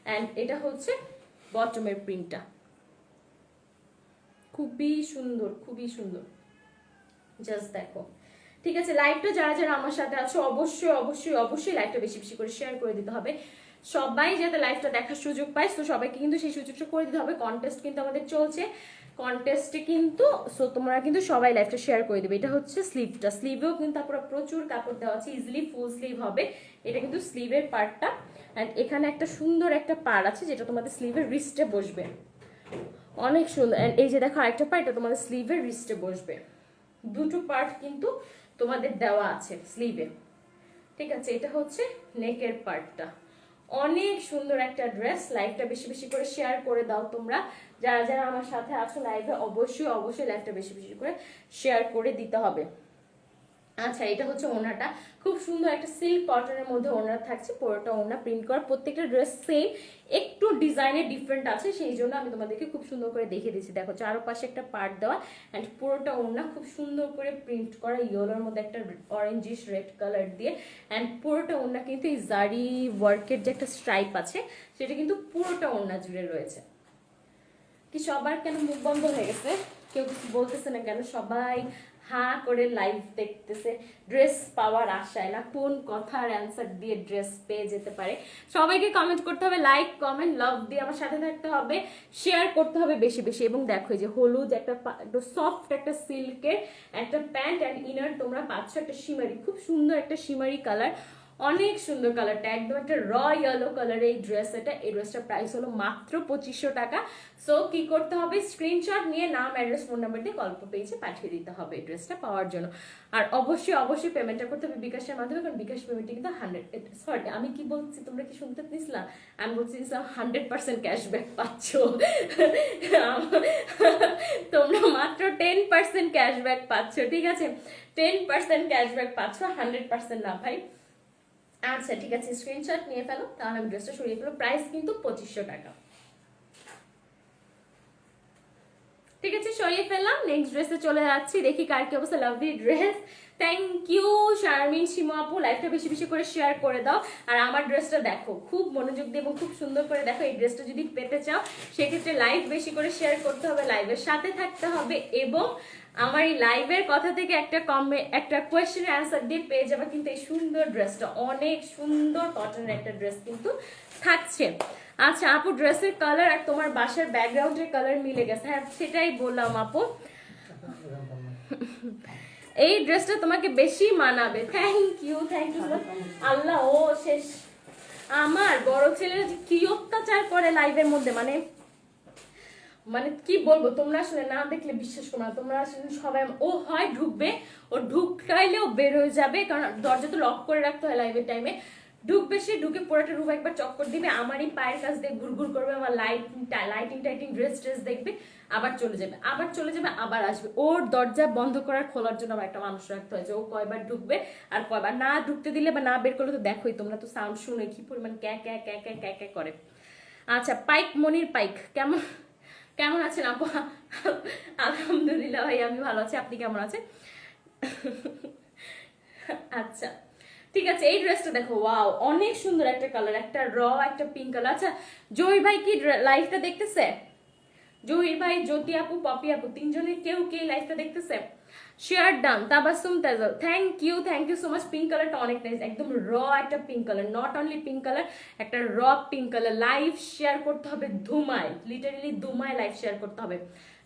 অ্যান্ড এটা হচ্ছে বটমের প্রিন্টটা, খুবই সুন্দর, খুবই সুন্দর, জাস্ট দেখো। ঠিক আছে, লাইভটা যারা যারা আমার সাথে আছো অবশ্যই অবশ্যই অবশ্যই লাইভটা বেশি বেশি করে শেয়ার করে দিতে হবে, সবাই যাতে লাইভটা দেখার সুযোগ পায়। তো সবাইকে কিন্তু সেই সুযোগটা করে দিতে হবে। কন্টেস্ট কিন্তু আমাদের চলছে, কন্টেস্টে কিন্তু সো তোমরা কিন্তু সবাই লাইভটা শেয়ার করে দেবে। এটা হচ্ছে স্লিভটা, স্লিভেও কিন্তু তারপরে প্রচুর কাপড় দেওয়া আছে, ইজিলি ফুল স্লিভ হবে। এটা কিন্তু স্লিভের পার্টটা। অ্যান্ড এখানে একটা সুন্দর একটা পার্ট আছে যেটা তোমাদের স্লিভের রিস্টে বসবে, অনেক সুন্দর। এই যে দেখো আরেকটা পার্ট, এটা তোমাদের স্লিভের রিস্টে বসবে। দুটো পার্ট কিন্তু তোমাদের দেওয়া আছে স্লিভে, ঠিক আছে। এটা হচ্ছে নেকের পার্টটা, অনেক সুন্দর একটা ড্রেস। লাইভটা বেশি বেশি করে শেয়ার করে দাও তোমরা, যারা যারা আমার সাথে আছো লাইভে অবশ্যই অবশ্যই লাইভটা বেশি বেশি করে শেয়ার করে দিতে হবে। আচ্ছা, এটা হচ্ছে ওড়নাটা, খুব সুন্দর একটা সিল্ক কটনের মধ্যে ওড়না থাকছে, পুরোটা ওড়না প্রিন্ট করা। প্রত্যেকটা ড্রেস সেম, একটু ডিজাইনের ডিফারেন্ট আছে, সেই জন্য আমি তোমাদেরকে খুব সুন্দর করে দেখিয়ে দিচ্ছি। দেখো চারপাশে একটা পার্ট দেওয়া, অ্যান্ড পুরোটা ওড়না খুব সুন্দর করে প্রিন্ট করা, ইয়েলোর মধ্যে একটা অরেঞ্জিশ রেড কালার দিয়ে। অ্যান্ড পুরোটা ওড়না কিন্তু এই জারি ওয়ার্কের যে একটা স্ট্রাইপ আছে, সেটা কিন্তু পুরোটা ওড়না জুড়ে রয়েছে। কি কি সবার কেন মুখ বন্ধ হয়ে গেছে? কেউ কিছু বলতেছে না কেন? সবাই হা করে লাইভ দেখতেছে ড্রেস পাওয়ার আশায়, না কোন কথার অ্যান্সার দিয়ে ড্রেস পেয়ে যেতে পারে। সবাইকে কমেন্ট করতে হবে, লাইক কমেন্ট লাভ দিয়ে আমার সাথে থাকতে হবে, শেয়ার করতে হবে বেশি বেশি। এবং দেখো এই যে হলুদ একটা সফট একটা সিল্কের একটা প্যান্ট অ্যান্ড ইনার তোমরা পাচ্ছ, একটা শিমারি, খুব সুন্দর একটা শিমারি কালার, অনেক সুন্দর কালারটা, একদম একটা র ইয়েলো কালার এই ড্রেস। এই ড্রেসটার প্রাইস হলো মাত্র 2500 টাকা। সো কি করতে হবে, স্ক্রিনশট নিয়ে নাম অ্যাড্রেস ফোন নাম্বার দিয়ে গল্প পেজে পাঠিয়ে দিতে হবে এই ড্রেসটা পাওয়ার জন্য। আর অবশ্যই অবশ্যই পেমেন্টটা করতে হবে বিকাশের মাধ্যমে, কারণ বিকাশ পেমেন্টে কিন্তু 100, আমি কি বলছি তোমরা কি শুনতে নিছিলাম? আমি বলছি 100% ক্যাশব্যাক পাচ্ছ। তোমরা মাত্র 10% ক্যাশব্যাক পাচ্ছ, ঠিক আছে? 10% ক্যাশব্যাক পাচ্ছ, 100% না ভাই। আচ্ছা ঠিক আছে, স্ক্রিনশট নিয়ে ফেলো, তাহলে আমি ড্রেসটা সরিয়ে ফেলো। প্রাইস কিন্তু 2500 টাকা। ঠিক আছে, সরিয়ে ফেললাম। নেক্সট ড্রেসে চলে যাচ্ছি, দেখি কার কি অবস্থা। Lovely dress, thank you Sharmin Shimu আপু, লাইভটা বেশি বেশি করে শেয়ার করে দাও। আর আমার ড্রেসটা দেখো, খুব মনোযোগ দিয়ে এবং খুব সুন্দর করে দেখো। এই ড্রেসটা যদি পেতে চাও সেক্ষেত্রে লাইভ বেশি করে শেয়ার করতে হবে, লাইভের সাথে থাকতে হবে, এবং আমার এই লাইভের কথা থেকে একটা কোয়েশ্চেনের অ্যান্সার দিয়ে পেয়ে যাবে কিন্তু এই সুন্দর ড্রেসটা। অনেক সুন্দর কটনের একটা ড্রেস কিন্তু থাকছে। আচ্ছা আপু, ড্রেসের কালার আর তোমার বাসার ব্যাকগ্রাউন্ডের কালার মিলে গেছে। হ্যাঁ সেটাই বললাম আপু, এই ড্রেসটা তোমাকে বেশি মানাবে। থ্যাংক ইউ আল্লাহ। ও শেষ, আমার বড় ছেলে কি অত্যাচার করে লাইভের মধ্যে, মানে মানে কি বলবো, তোমরা আসলে না দেখলে বিশ্বাস করো না। তোমরা আসলে সবাই, ও হয় ঢুকবে, ও ঢুকাইলেও বের হয়ে যাবে, কারণ দরজা তো লক করে রাখতে হয় লাইভের টাইমে। ঢুকবে সে, ঢুকে পুরোটা রুম একবার চক্কর দিবে, আমারই পায়ের কাছ দিয়ে ঘুরঘুর করবে, আমার লাইটিং ড্রেস দেখবে, আবার চলে যাবে, আবার আসবে। ওর দরজা বন্ধ করার খোলার জন্য আমার একটা মানুষ রাখতে হয়, যে ও কয়বার ঢুকবে আর কয়বার না ঢুকতে দিলে বা না বের করলে তো দেখোই তোমরা, তো সাউন্ড শুনে কি পরিমাণ ক্যা ক্যা ক্যা ক্যা ক্যা ক্যা করে। আচ্ছা পাইক, মনির পাইক, কেমন আছেন আপু? আলহামদুলিল্লাহ ভাই, আমি ভালো আছি, আপনি কেমন আছেন? আচ্ছা ঠিক আছে, এই ড্রেসটা দেখো, ওয়াও অনেক সুন্দর একটা কালার, একটা র একটা পিঙ্ক কালার। আচ্ছা জহির ভাই কি লাইভটা দেখতেছে? জহির ভাই, জ্যোতি আপু, পপি আপু, তিনজনের কেউ কে লাইভটা দেখতেছে? Share done. Tabassum Tajal, thank you so much. Pink কালারটা অনেক নাইস, একদম র একটা pink colour, not only pink colour, একটা raw pink colour. Live share করতে হবে ধুমায়, লিটারেলি ধুমায় লাইভ শেয়ার করতে হবে,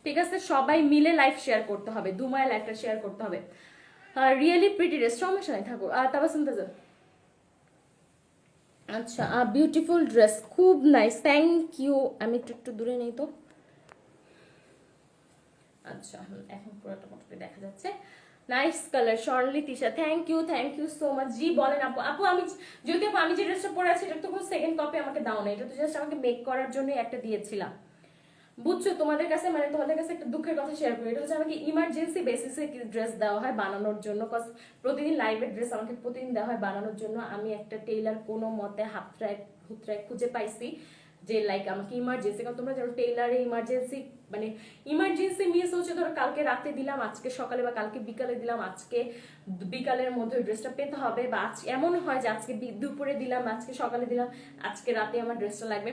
ঠিক আছে? সবাই মিলে লাইভ শেয়ার করতে হবে, ধুমায় লাইভটা শেয়ার করতে হবে। রিয়েলি প্রিটি ড্রেস, সমস্যা নাই, থাকো। তাবাসুম তাজাল, আচ্ছা বিউটিফুল ড্রেস, খুব নাইস, থ্যাংক ইউ। আমি একটু দূরে নেই তো, আচ্ছা এখন পুরোটা মোটামুটি দেখা যাচ্ছে। Nice colour, Swarnali Tisha, thank you so much. জি বলেন আপু। আপু আমি যদি আমি যে ড্রেসটা পরে আছি এটা তো কোনো সেকেন্ড কপি আমাকে দাও না, এটা তো জাস্ট আমাকে মেক করার জন্য একটা দিয়েছিলাম, বুঝছো? তোমাদের কাছে মানে তোমাদের কাছে একটা দুঃখের কথা শেয়ার করি, এটা হচ্ছে আমাকে ইমার্জেন্সি বেসিসে ড্রেস দেওয়া হয় বানানোর জন্য, কজ প্রতিদিন লাইভের ড্রেস আমাকে প্রতিদিন দেওয়া হয় বানানোর জন্য। আমি একটা টেইলার কোনো মতে হুতরায় খুঁজে পাইছি যে লাইক আমাকে ইমার্জেন্সি, কারণ তোমরা জানো টেইলারে ইমার্জেন্সি মিস হচ্ছে, ধরো কালকে রাতে দিলাম, আজকে সকালে বা কালকে বিকালে দিলাম, আজকে বিকালের মধ্যে ড্রেসটা পেতে হবে, বা এমন হয় যে আজকে দুপুরে দিলাম, আজকে সকালে দিলাম, আজকে রাতে আমার ড্রেসটা লাগবে।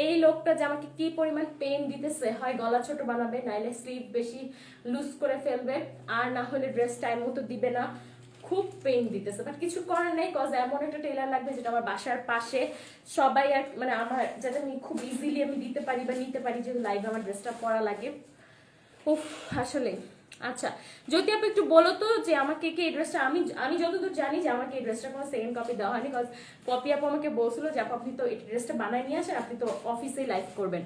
এই লোকটা যে আমাকে কি পরিমাণ পেন দিতেছে, হয় গলা ছোট বানাবে, নাইলে স্লিভ বেশি লুজ করে ফেলবে, আর না হলে ড্রেস টাইম মতো দিবে না, খুব পেন দিতেছে। বাট কিছু করার নেই, কজ এমন একটা টেলার লাগবে যেটা আমার বাসার পাশে, সবাই আর মানে আমার যাতে আমি খুব ইজিলি আমি দিতে পারি বা নিতে পারি, যে লাইভ আমার ড্রেসটা পরা লাগে। উফ আসলে। আচ্ছা যদি আপনি একটু বলো তো যে আমাকে কি এই ড্রেসটা, আমি যতদূর জানি যে আমাকে এই ড্রেসটা কোনো সেকেন্ড কপি দেওয়া হয়নি, কজ পপি আপু আমাকে বলছিল যে আপনি তো এই ড্রেসটা বানায় নিয়ে আসেন, আপনি তো অফিসেই লাইভ করবেন।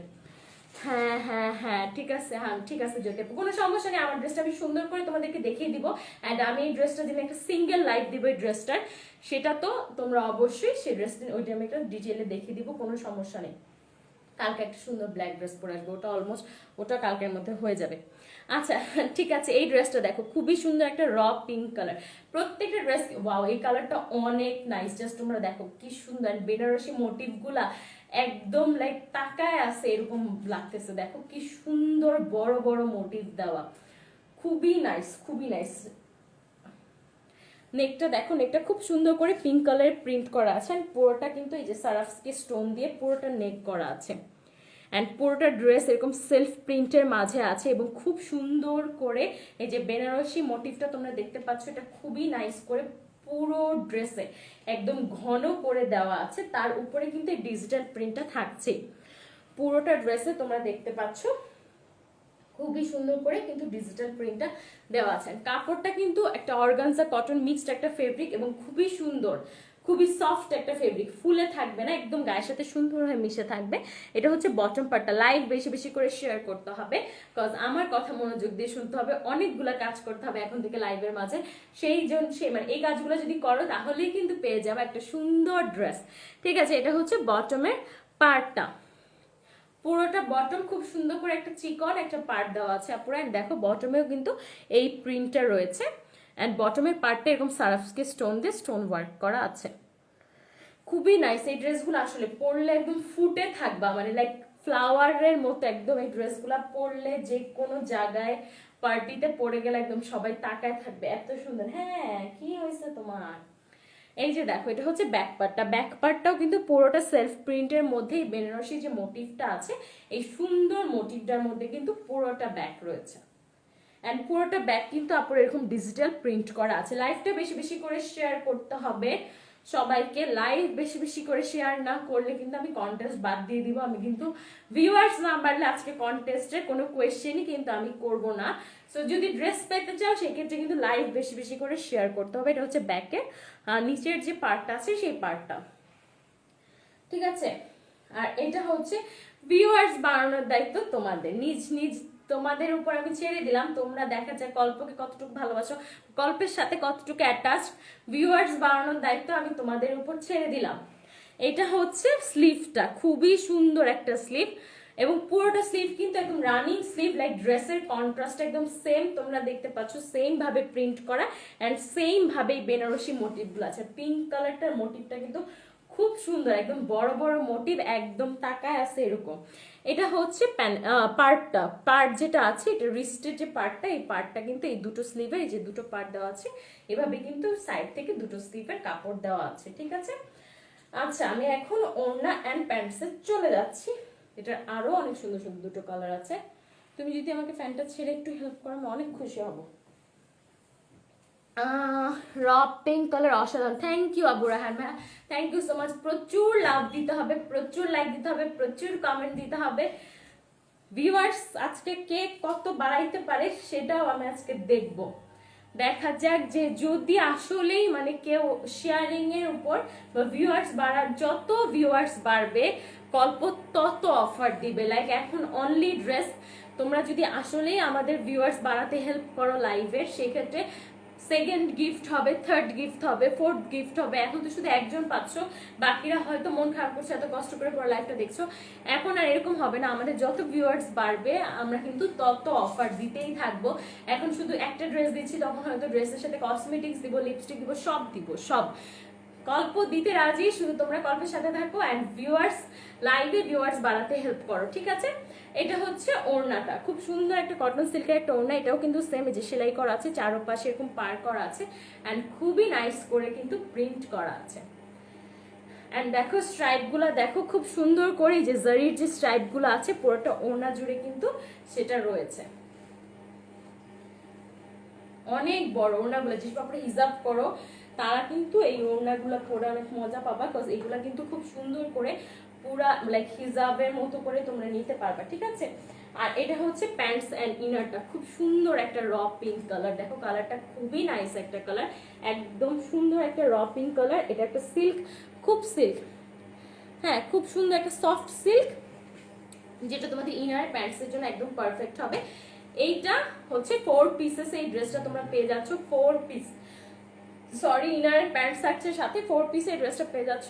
হ্যাঁ হ্যাঁ হ্যাঁ ঠিক আছে, হ্যাঁ ঠিক আছে জ্যোতি আপু, কোনো সমস্যা নেই। আমার ড্রেসটা আমি সুন্দর করে তোমাদেরকে দেখিয়ে দিব, অ্যান্ড আমি এই ড্রেসটা দিন একটা সিঙ্গেল লাইভ দিব এই ড্রেসটার, সেটা তো তোমরা অবশ্যই সেই ড্রেস দিন ওইটা আমি একটা ডিটেলে দেখিয়ে দিব, কোনো সমস্যা নেই। কালকে একটা সুন্দর ব্ল্যাক ড্রেস পরে আসবো, ওটা কালকের মধ্যে হয়ে যাবে। আচ্ছা ঠিক আছে, এই ড্রেসটা দেখো, খুবই সুন্দর একটা র পিঙ্ক কালার, প্রত্যেকটা ড্রেস ওয়াও, এই কালারটা অনেক নাইস, জাস্ট তোমরা দেখো কি সুন্দর বেনারসি মোটিভ গুলা একদম লাইক তাকায় আছে এরকম লাগতেছে, দেখো কি সুন্দর বড় বড় মোটিভ দেওয়া, খুবই নাইস। নেকটা দেখো, নেকটা খুব সুন্দর করে পিঙ্ক কালারের প্রিন্ট করা আছে, আর পুরোটা কিন্তু এই যে সারাফস্কি স্টোন দিয়ে পুরোটা নেক করা আছে। অ্যান্ড পুরোটা ড্রেস এরকম সেলফ প্রিন্টের মাঝে আছে এবং খুব সুন্দর করে এই যে বেনারসি মোটিভটা তোমরা দেখতে পাচ্ছ, এটা খুবই নাইস করে পুরো ড্রেসে একদম ঘন করে দেওয়া আছে। তার উপরে কিন্তু এই ডিজিটাল প্রিন্টটা থাকছে পুরোটা ড্রেসে, তোমরা দেখতে পাচ্ছ খুবই সুন্দর করে কিন্তু ডিজিটাল প্রিন্টটা দেওয়া আছে। কাপড়টা কিন্তু একটা অর্গানজা কটন মিক্সড একটা ফেব্রিক এবং খুবই সুন্দর, খুবই সফট একটা ফেব্রিক, ফুলে থাকবে না, একদম গায়ের সাথে সুন্দর হয়ে মিশে থাকবে। এটা হচ্ছে বটম পার্টটা। লাইভ বেশি বেশি করে শেয়ার করতে হবে, বিকজ আমার কথা মনোযোগ দিয়ে শুনতে হবে, অনেকগুলা কাজ করতে হবে এখন থেকে লাইভের মাঝে। সেই জন্য মানে এই কাজগুলো যদি করো তাহলেই কিন্তু পেয়ে যাবে একটা সুন্দর ড্রেস। ঠিক আছে, এটা হচ্ছে বটমের পার্টটা, পুরোটা বটম খুব সুন্দর করে একটা চিকন একটা পার্ট দেওয়া আছে আপুরা। দেখো বটমেও কিন্তু এই প্রিন্টটা রয়েছে, অ্যান্ড বটমের পার্টটা এরকম সারাফস্কি স্টোন দিয়ে স্টোন ওয়ার্ক করা আছে, খুবই নাইস। এই ড্রেসগুলো আসলে পরলে একদম ফুটে থাকবা, মানে লাইক ফ্লাওয়ারের মতো একদম। এই ড্রেসগুলো পরলে যে কোনো জায়গায় পার্টিতে পরে গেলে একদম সবাই তাকায় থাকবে, এত সুন্দর। হ্যাঁ, কি হয়েছে তোমার? এই যে দেখো, এটা হচ্ছে ব্যাক পার্টটা। ব্যাক পার্টটাও কিন্তু পুরোটা সেলফ প্রিন্টের মধ্যে বেনারসি যে মোটিভটা আছে, এই সুন্দর মোটিভটার মধ্যে কিন্তু পুরোটা ব্যাক রয়েছে, অ্যান্ড পুরোটা ব্যাক কিন্তু আপনার এরকম ডিজিটাল প্রিন্ট করা আছে। লাইভটা বেশি বেশি করে শেয়ার করতে হবে সবাইকে। লাইভ বেশি বেশি করে শেয়ার না করলে কিন্তু আমি কন্টেস্ট বাদ দিয়ে দিব। আমি কিন্তু ভিউয়ার্স না বাড়লে আজকে কন্টেস্টের কোনো কোয়েশ্চেনই কিন্তু আমি করব না। সো যদি ড্রেস পেতে চাও সেক্ষেত্রে কিন্তু লাইভ বেশি বেশি করে শেয়ার করতে হবে। এটা হচ্ছে ব্যাকের নিচের যে পার্টটা আছে সেই পার্টটা, ঠিক আছে। আর এটা হচ্ছে ভিউয়ার্স বাড়ানোর দায়িত্ব তোমাদের, নিজ নিজ তোমাদের উপর আমি ছেড়ে দিলাম। তোমরা দেখা যায় কল্পকে কতটুকু ভালোবাসো, গল্পের সাথে কতটুকু অ্যাটাচ, ভিউয়ার্স বাড়ানোর দায়িত্ব আমি তোমাদের উপর ছেড়ে দিলাম। এটা হচ্ছে স্লিভটা, খুবই সুন্দর একটা স্লিভ, এবং পুরোটা স্লিভ কিন্তু একদম রানিং স্লিভ, লাইক ড্রেসের কন্ট্রাস্ট একদম সেম তোমরা দেখতে পাচ্ছ, সেম ভাবে প্রিন্ট করা অ্যান্ড সেম ভাবে বেনারসি মোটিভগুলো আছে। পিঙ্ক কালারটার মোটিভটা কিন্তু খুব সুন্দর, একদম বড় বড় মোটিভ, একদম তাকায় আছে এরকম। এটা হচ্ছে পার্টটা, পার্ট যেটা আছে এটা রিস্টের যে পার্টটা, এই পার্টটা কিন্তু এই দুটো স্লিভের এই যে দুটো পার্ট দেওয়া আছে, এভাবে কিন্তু সাইড থেকে দুটো স্লিভের কাপড় দেওয়া আছে, ঠিক আছে। আচ্ছা, আমি এখন ওড়না অ্যান্ড প্যান্টসে চলে যাচ্ছি। এটার আরো অনেক সুন্দর সুন্দর দুটো কালার আছে। তুমি যদি আমাকে ফ্যানটা ছেড়ে একটু হেল্প করো আমি অনেক খুশি হব। র পিঙ্ক কালার, অসাধারণ। থ্যাংক ইউ আবু রাহান ভাইয়া, থ্যাংক ইউ সো মাচ। প্রচুর লাভ দিতে হবে, প্রচুর লাইক দিতে হবে, প্রচুর কমেন্ট দিতে হবে। ভিউয়ার্স আজকে কে কত বাড়াইতে পারে সেটাও আমি আজকে দেখব। দেখা যাক যে যদি আসলেই মানে কেউ শেয়ারিং এর উপর বা ভিউয়ার্স বাড়ার, যত ভিউয়ার্স বাড়বে কল্প তত অফার দিবে। লাইক এখন অনলি ড্রেস, তোমরা যদি আসলেই আমাদের ভিউয়ার্স বাড়াতে হেল্প করো লাইভের, সেক্ষেত্রে সেকেন্ড গিফট হবে, থার্ড গিফট হবে, ফোর্থ গিফট হবে। এখন তো শুধু একজন পাচ্ছ, বাকিরা হয়তো মন খারাপ করছে এত কষ্ট করে পুরো লাইভটা দেখছো। এখন আর এরকম হবে না, আমাদের যত ভিউয়ার্স বাড়বে আমরা কিন্তু তত অফার দিতেই থাকবো। এখন শুধু একটা ড্রেস দিচ্ছি, তখন হয়তো ড্রেসের সাথে কসমেটিক্স দিব, লিপস্টিক দিব, সব দিব, সব। গল্প দিতে রাজি, শুধু তোমরা গল্পের সাথে থাকো অ্যান্ড ভিউয়ার্স লাইভে ভিউয়ার্স বাড়াতে হেল্প করো, ঠিক আছে। এটা হচ্ছে ওড়নাটা, খুব সুন্দর একটা কটন সিল্কের একটা ওড়না। এটাও কিন্তু সেম যে সেলাই করা আছে, চারপাশে এরকম পার করা আছে অ্যান্ড খুবই নাইস করে কিন্তু প্রিন্ট করা আছে। অ্যান্ড দেখো স্ট্রাইপগুলো দেখো খুব সুন্দর করে, যে জারির যে স্ট্রাইপগুলো আছে পুরোটা ওড়না জুড়ে কিন্তু সেটা রয়েছে। অনেক বড় ওড়নাগুলো, যেসব আপনারা হিজাব করো তারা কিন্তু এই ওড়নাগুলো পরে অনেক মজা পাবা, বিকজ এগুলা কিন্তু খুব সুন্দর করে পুরা লাইক হিজাবের মতো করে তোমরা নিতে পারবা, ঠিক আছে। আর এটা হচ্ছে প্যান্টস এন্ড ইনারটা, খুব সুন্দর একটা র পিঙ্ক কালার। দেখো কালারটা খুবই নাইস একটা কালার, একদম সুন্দর একটা র পিঙ্ক কালার। এটা একটা সিল্ক, খুব সিল্ক, হ্যাঁ খুব সুন্দর একটা সফট সিল্ক, যেটা তোমাদের ইনার প্যান্টসের জন্য একদম পারফেক্ট হবে। এইটা হচ্ছে 4 পিসেস, এই ড্রেসটা তোমরা পেয়ে যাচ্ছ 4 পিস, সরি ইনার প্যান্টস থাকছে সাথে 4 পিস এই ড্রেসটা পেয়ে যাচ্ছ।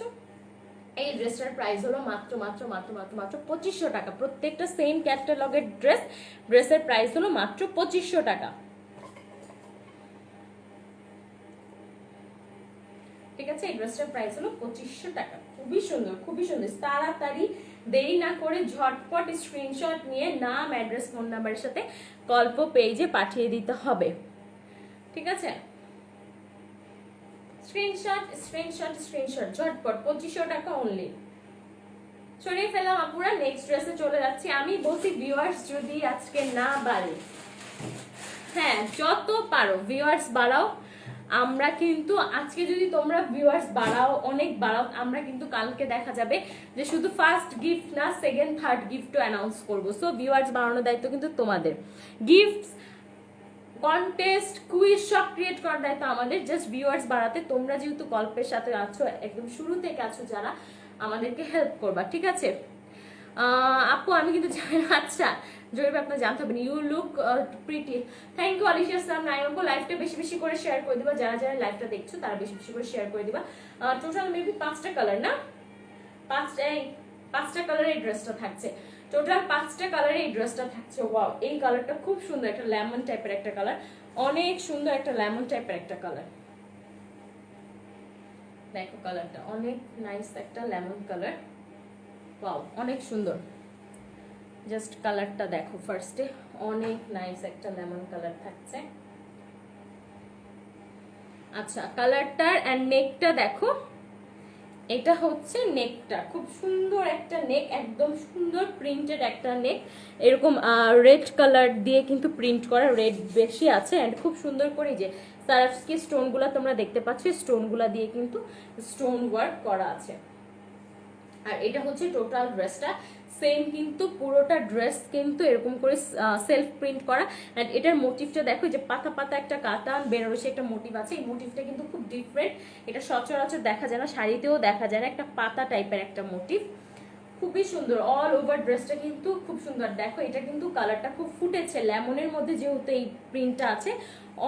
এই ড্রেসটার প্রাইস হলো মাত্র মাত্র মাত্র মাত্র মাত্র 2500 টাকা। প্রত্যেকটা সেম ক্যাটালগের ড্রেস, ড্রেসের প্রাইস হলো মাত্র 2500 টাকা, ঠিক আছে। এই ড্রেসটার প্রাইস হলো 2500 টাকা, খুবই সুন্দর, খুবই সুন্দর। তাড়াতাড়ি দেরি না করে ঝটপট স্ক্রিনশট নিয়ে নাম, অ্যাড্রেস, ফোন নাম্বারের সাথে গল্প পেজে পাঠিয়ে দিতে হবে, ঠিক আছে। স্ক্রিনশট স্ক্রিনশট স্ক্রিনশট ঝটপট, 2500 টাকা অনলি। সরিয়ে ফেলাম আপুরা, নেক্সট ড্রেসে চলে যাচ্ছি। আমি বলছি ভিউয়ার্স যদি আজকে না বাড়ে, হ্যাঁ যত পারো ভিউয়ার্স বাড়াও। আমরা কিন্তু আজকে যদি তোমরা ভিউয়ার্স বাড়াও, অনেক বাড়াও, আমরা কিন্তু কালকে দেখা যাবে যে শুধু ফার্স্ট গিফট না, সেকেন্ড থার্ড গিফটও অ্যানাউন্স করবো। সো ভিউয়ার্স বাড়ানোর দায়িত্ব কিন্তু তোমাদের। গিফটস, কন্টেস্ট, কুইজ সব ক্রিয়েট করার দায়িত্ব আমাদের। জাস্ট ভিউয়ার্স বাড়াতে তোমরা যেহেতু গল্পের সাথে আছো, একদম শুরু থেকে আছো যারা, আমাদেরকে হেল্প করবা, ঠিক আছে? আপু আমি কিন্তু জানি না। আচ্ছা জরিপ আপনার জানতে হবে না। You look pretty. Thank you Alisha Islam Naim আপু। লাইভটা বেশি বেশি করে শেয়ার করে দিবা, যারা যারা লাইভটা দেখছো তারা বেশি বেশি করে শেয়ার করে দিবা। টোটাল মেবি 5টা কালার না, 5টা কালার এই ড্রেসটা থাকছে। টোটাল 5টা কালারে এই ড্রেসটা থাকছে। ওয়াও, এই কালারটা খুব সুন্দর, একটা লেমন টাইপের একটা কালার, অনেক সুন্দর একটা লেমন টাইপের একটা কালার। দেখো কালারটা অনেক নাইস, একটা লেমন কালার। ওয়াও অনেক সুন্দর, জাস্ট কালারটা দেখো ফার্স্টে, অনেক নাইস একটা লেমন কালার থাকছে। আচ্ছা কালারটার এন্ড নেকটা দেখো, এটা হচ্ছে নেকটা, খুব সুন্দর একটা নেক, একদম সুন্দর প্রিন্টেড একটা নেক। এরকম রেড কালার দিয়ে কিন্তু প্রিন্ট করা, রেড বেশি আছে এন্ড খুব সুন্দর করে যে সারাফস্কি স্টোনগুলা তোমরা দেখতে পাচ্ছ, স্টোনগুলা দিয়ে কিন্তু স্টোন ওয়ার্ক করা আছে। আর এটা হচ্ছে টোটাল ড্রেসটা সেম, কিন্তু পুরোটা ড্রেস কিন্তু এরকম করে সেলফ প্রিন্ট করা। এন্ড এটার মোটিভটা দেখো, যে পাতা পাতা একটা কাতান বেনারসি একটা মোটিভ আছে। এই মোটিভটা কিন্তু খুব ডিফারেন্ট, এটা সচরাচর দেখা যায় না, শাড়িতেও দেখা যায় না, একটা পাতা টাইপের একটা মোটিভ, খুবই সুন্দর। অল ওভার ড্রেসটা কিন্তু খুব সুন্দর। দেখো এটা কিন্তু কালারটা খুব ফুটেছে, লেমনের মধ্যে যেহেতু এই প্রিন্টটা আছে,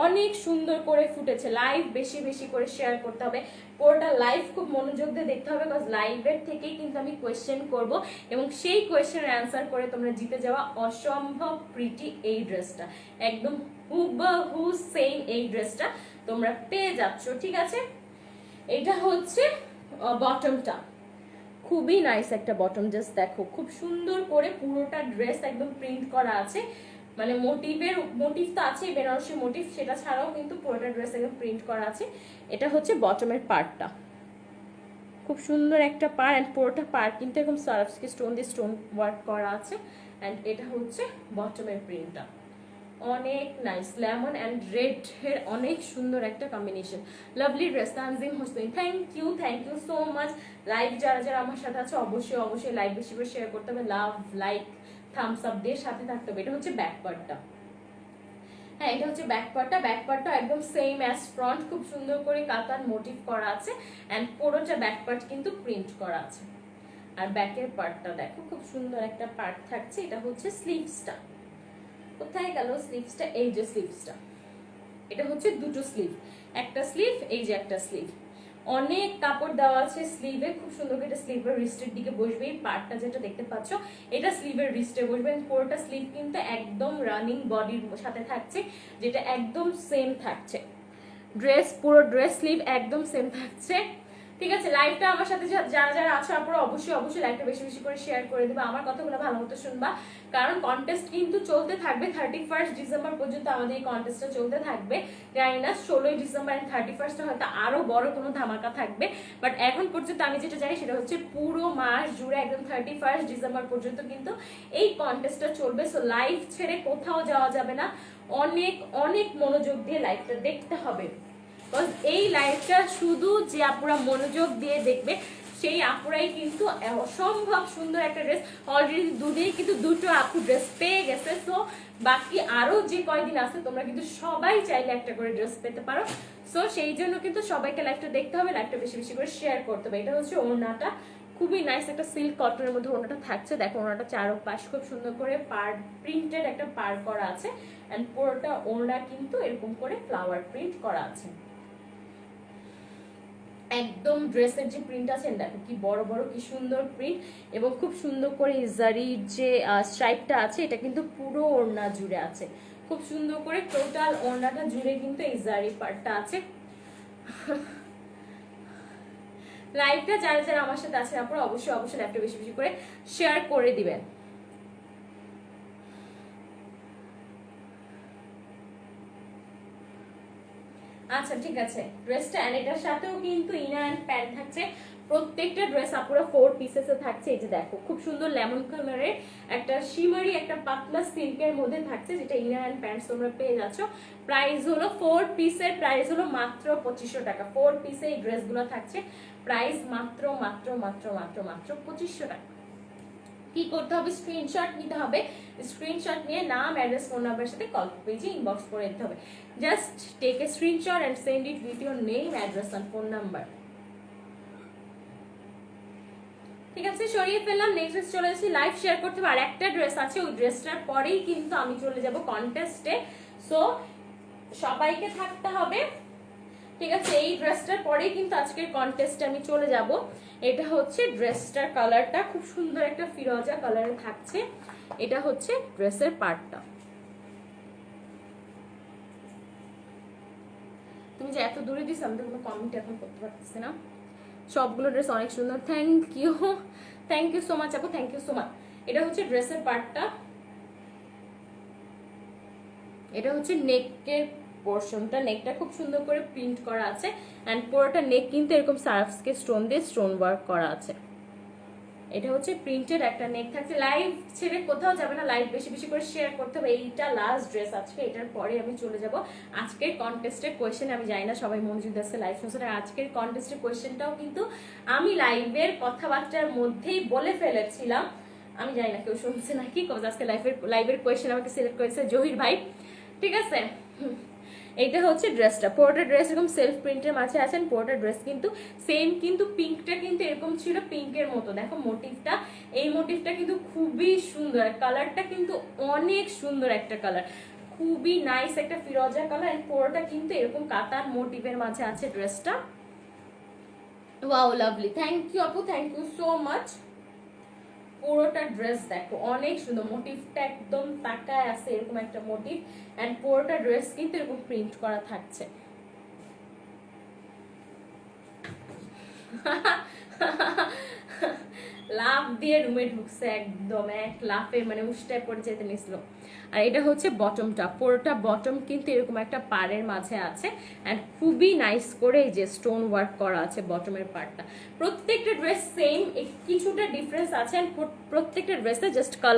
অনেক সুন্দর করে ফুটেছে। লাইভ বেশি বেশি করে শেয়ার করতে হবে, পুরোটা লাইভ খুব মনোযোগ দিয়ে দেখতে হবে, বিকজ লাইভের থেকেই কিন্তু আমি কোয়েশ্চেন করব এবং সেই কোয়েশ্চেনের অ্যান্সার করে তোমরা জিতে যাওয়া অসম্ভব প্রিটি এই ড্রেসটা, একদম হুবহু সেম এই ড্রেসটা তোমরা পেয়ে যাচ্ছ, ঠিক আছে? এটা হচ্ছে বটমটা, খুবই নাইস একটা বটম। জাস্ট দেখো খুব সুন্দর করে পুরোটা ড্রেস একদম প্রিন্ট করা আছে, মানে মোটিভ তো আছে বেনারসি মোটিভ, সেটা ছাড়াও কিন্তু পুরোটা ড্রেস একদম প্রিন্ট করা আছে। এটা হচ্ছে বটমের পার্টটা, খুব সুন্দর একটা পার, এন্ড পুরোটা পার কিন্তু এরকম সারাফস্কি স্টোন দিয়ে স্টোন ওয়ার্ক করা আছে। এন্ড এটা হচ্ছে বটমের প্রিন্টটা, অনেক নাইস, লেমন এন্ড রেড এর অনেক সুন্দর একটা combination. Lovely dress. Tanzim Hossain, thank you so much. Live যারা যারা আমার সাথে আছে অবশ্যই অবশ্যই লাইভ বেশি করে শেয়ার করতে হবে, লাভ লাইক থামস আপ দিয়ে সাথে থাকতে হবে। এটা হচ্ছে ব্যাক পার্টটা, হ্যাঁ এটা হচ্ছে ব্যাক পার্টটা। ব্যাক পার্টটা একদম সেম অ্যাজ ফ্রন্ট, খুব সুন্দর করে কাতান মোটিভ করা আছে এন্ড পুরোটা ব্যাক পার্ট কিন্তু প্রিন্ট করা আছে। আর ব্যাকের পার্টটা দেখো খুব সুন্দর একটা পার্ট থাকছে। এটা হচ্ছে স্লিভসটা, কোথায় গেল স্লিভসটা? এই যে স্লিভসটা, এটা হচ্ছে দুটো স্লিভ, একটা স্লিভ এই যে একটা স্লিভ, অনেক কাপড় দেওয়া আছে স্লিভে, খুব সুন্দর করে এটা স্লিভের রিস্টের দিকে বসবে। এই পার্টটা যেটা দেখতে পাচ্ছ এটা স্লিভের রিস্টে বসবে। পুরোটা স্লিভ কিন্তু একদম রানিং বডির সাথে থাকছে, যেটা একদম সেম থাকছে ড্রেস, পুরো ড্রেস স্লিভ একদম সেম থাকছে, ঠিক আছে? লাইভটা আমার সাথে যারা যারা আছো আপনারা অবশ্যই অবশ্যই লাইভটা বেশি বেশি করে শেয়ার করে দেবে, আমার কথাগুলো ভালো মতো শুনবা, কারণ কন্টেস্ট কিন্তু চলতে থাকবে 31 ডিসেম্বর পর্যন্ত। আমাদের এই কন্টেস্টটা চলতে থাকবে, জানি না 16 ডিসেম্বর এন্ড 31 হয়তো আরো বড় কোনো ধামাকা থাকবে, বাট এখন পর্যন্ত আমি যেটা জানি সেটা হচ্ছে পুরো মাস জুড়ে একদম 31 ডিসেম্বর পর্যন্ত কিন্তু এই কন্টেস্টটা চলবে। সো লাইভ ছেড়ে কোথাও যাওয়া যাবে না, অনেক অনেক মনোযোগ দিয়ে লাইভটা দেখতে হবে। এই লাইভটা শুধু যে আপুরা মনোযোগ দিয়ে দেখবে সেই আপুরাই কিন্তু অসম্ভব সুন্দর একটা ড্রেস, অলরেডি দুদিনই কিন্তু দুটো আপু ড্রেস পেয়ে গেছে। সো বাকি আরো যে কয়দিন আছে তোমরা কিন্তু সবাই চাইলে একটা করে ড্রেস পেতে পারো। সো সেই জন্য কিন্তু সবাইকে লাইভটা দেখতে হবে, লাইভটা বেশি বেশি করে শেয়ার করতে হবে। এটা হচ্ছে ওড়নাটা, খুবই নাইস একটা সিল্ক কটনের মধ্যে ওড়নাটা থাকছে। দেখো ওড়নাটা চারপাশ খুব সুন্দর করে পার প্রিন্টেড একটা পার করা আছে এন্ড পুরোটা ওড়না কিন্তু এরকম করে ফ্লাওয়ার প্রিন্ট করা আছে। একদম ড্রেসের যে প্রিন্ট আছে দেখো কি বড় বড় কি সুন্দর প্রিন্ট, এবং খুব সুন্দর করে জারির যে স্ট্রাইপটা আছে এটা কিন্তু পুরো ওড়না জুড়ে আছে, খুব সুন্দর করে টোটাল ওড়নাটা জুড়ে কিন্তু এই জারি পার্টটা আছে। লাইভটা যারা যারা আমার সাথে আছেন আপনারা অবশ্যই অবশ্যই লাইভটা বেশি বেশি করে শেয়ার করে দিবেন। আচ্ছা ঠিক আছে, ড্রেসটা এন্ড এটার সাথেও কিন্তু ইনার এন্ড প্যান্ট থাকছে। প্রত্যেকটা ড্রেস আপুরা 4 পিসেসে থাকছে। এই যে দেখো খুব সুন্দর লেমন কালারের একটা শিমারি একটা পাতলা সিল্কের মধ্যে থাকছে, যেটা ইনার এন্ড প্যান্টস তোমরা পেয়ে যাচ্ছ। প্রাইস হলো 4 পিসের প্রাইস হলো মাত্র 2500 টাকা। 4 পিসে এই ড্রেসগুলো থাকছে, প্রাইস মাত্র মাত্র মাত্র মাত্র মাত্র 2500 টাকা। কি করতে হবে? স্ক্রিনশট নিতে হবে। স্ক্রিনশট নিয়ে নাম, অ্যাড্রেস, ফোন নাম্বারের সাথে কল পেজে ইনবক্স করে দিতে হবে। Just take a screenshot and send it with your name, address and phone number. ঠিক আছে, সরিয়ে ফেললাম। নেক্সট ড্রেস চলে এসেছি লাইভ শেয়ার করতে হবে। আর একটা ড্রেস আছে, ওই ড্রেসটার পরেই কিন্তু আমি চলে যাব কন্টেস্টে। সো সবাইকে থাকতে হবে। ঠিক আছে, এই ড্রেসটার পরেই কিন্তু আজকের কন্টেস্টে আমি চলে যাব। এটা হচ্ছে ড্রেসটার কালারটা খুব সুন্দর একটা ফিরোজা কালারে থাকছে। এটা হচ্ছে ড্রেসের পার্টটা। তুমি যে এত দূরে দিস, আমি তো কোনো কমেন্ট এখন করতে পারতেছি না। সবগুলো ড্রেস অনেক সুন্দর। থ্যাংক ইউ সো মাচ আপু, থ্যাংক ইউ সো মাচ। এটা হচ্ছে ড্রেসের পার্টটা, এটা হচ্ছে নেকের পোর্শনটা। নেকটা খুব সুন্দর করে প্রিন্ট করা আছে এন্ড পুরোটা নেক কিন্তু এরকম সার্ফসকে স্টোন দিয়ে স্টোন ওয়ার্ক করা আছে। এটা হচ্ছে প্রিন্টেড একটা নেক থাকছে। লাইভ ছেড়ে কোথাও যাবে না, লাইভ বেশি বেশি করে শেয়ার করতে হবে। এইটা লাস্ট ড্রেস আজকে, এটার পরে আমি চলে যাব আজকের কন্টেস্টের কোয়েশ্চেন। আমি জানি না সবাই মনোযোগ দিচ্ছে লাইভ শুনছে। আজকের কন্টেস্টের কোয়েশ্চেনটাও কিন্তু আমি লাইভের কথাবার্তার মধ্যেই বলে ফেলেছিলাম। আমি জানি না কেউ শুনছে নাকি, কজ আজকে লাইভের কোয়েশ্চেন আমাকে সিলেক্ট করেছে জহির ভাই। ঠিক আছে, এইটা হচ্ছে ড্রেসটা। পুরোটা ড্রেস এরকম সেলফ প্রিন্টের মাঝে আছেন। পুরোটা ড্রেস কিন্তু সেম, কিন্তু পিঙ্কটা কিন্তু এরকম ছিল পিঙ্কের মতো। দেখো মোটিভটা, এই মোটিভটা কিন্তু খুবই সুন্দর। কালারটা কিন্তু অনেক সুন্দর একটা কালার, খুবই নাইস একটা ফিরোজা কালার। পুরোটা কিন্তু এরকম কাতার মোটিভের মাঝে আছে ড্রেসটা। ওয়াও লাভলি, থ্যাংক ইউ আপু, থ্যাংক ইউ সো মাচ। পুরোটা ড্রেস দেখো অনেক সুন্দর, মোটিভটা একদম তাকায় আছে এরকম একটা মোটিভ এন্ড পুরোটা ড্রেস কিন্তু এরকম প্রিন্ট করা থাকছে। লাফ দিয়ে রুমে ঢুকছে একদম, এক লাফে মানে উষ্টায় পড়ে যেতে নিছিল। আর এটা হচ্ছে বটমটা, পুরোটা বটম কিন্তু এরকম একটা পাড়ের মাঝে আছে এন্ড খুবই নাইস করে এই যে স্টোন ওয়ার্ক করা আছে বটমের পার্টটা। প্রত্যেকটা ড্রেস সেম, কিছুটা ডিফারেন্স আছে এন্ড প্রত্যেকটা ড্রেসে জাস্ট কালার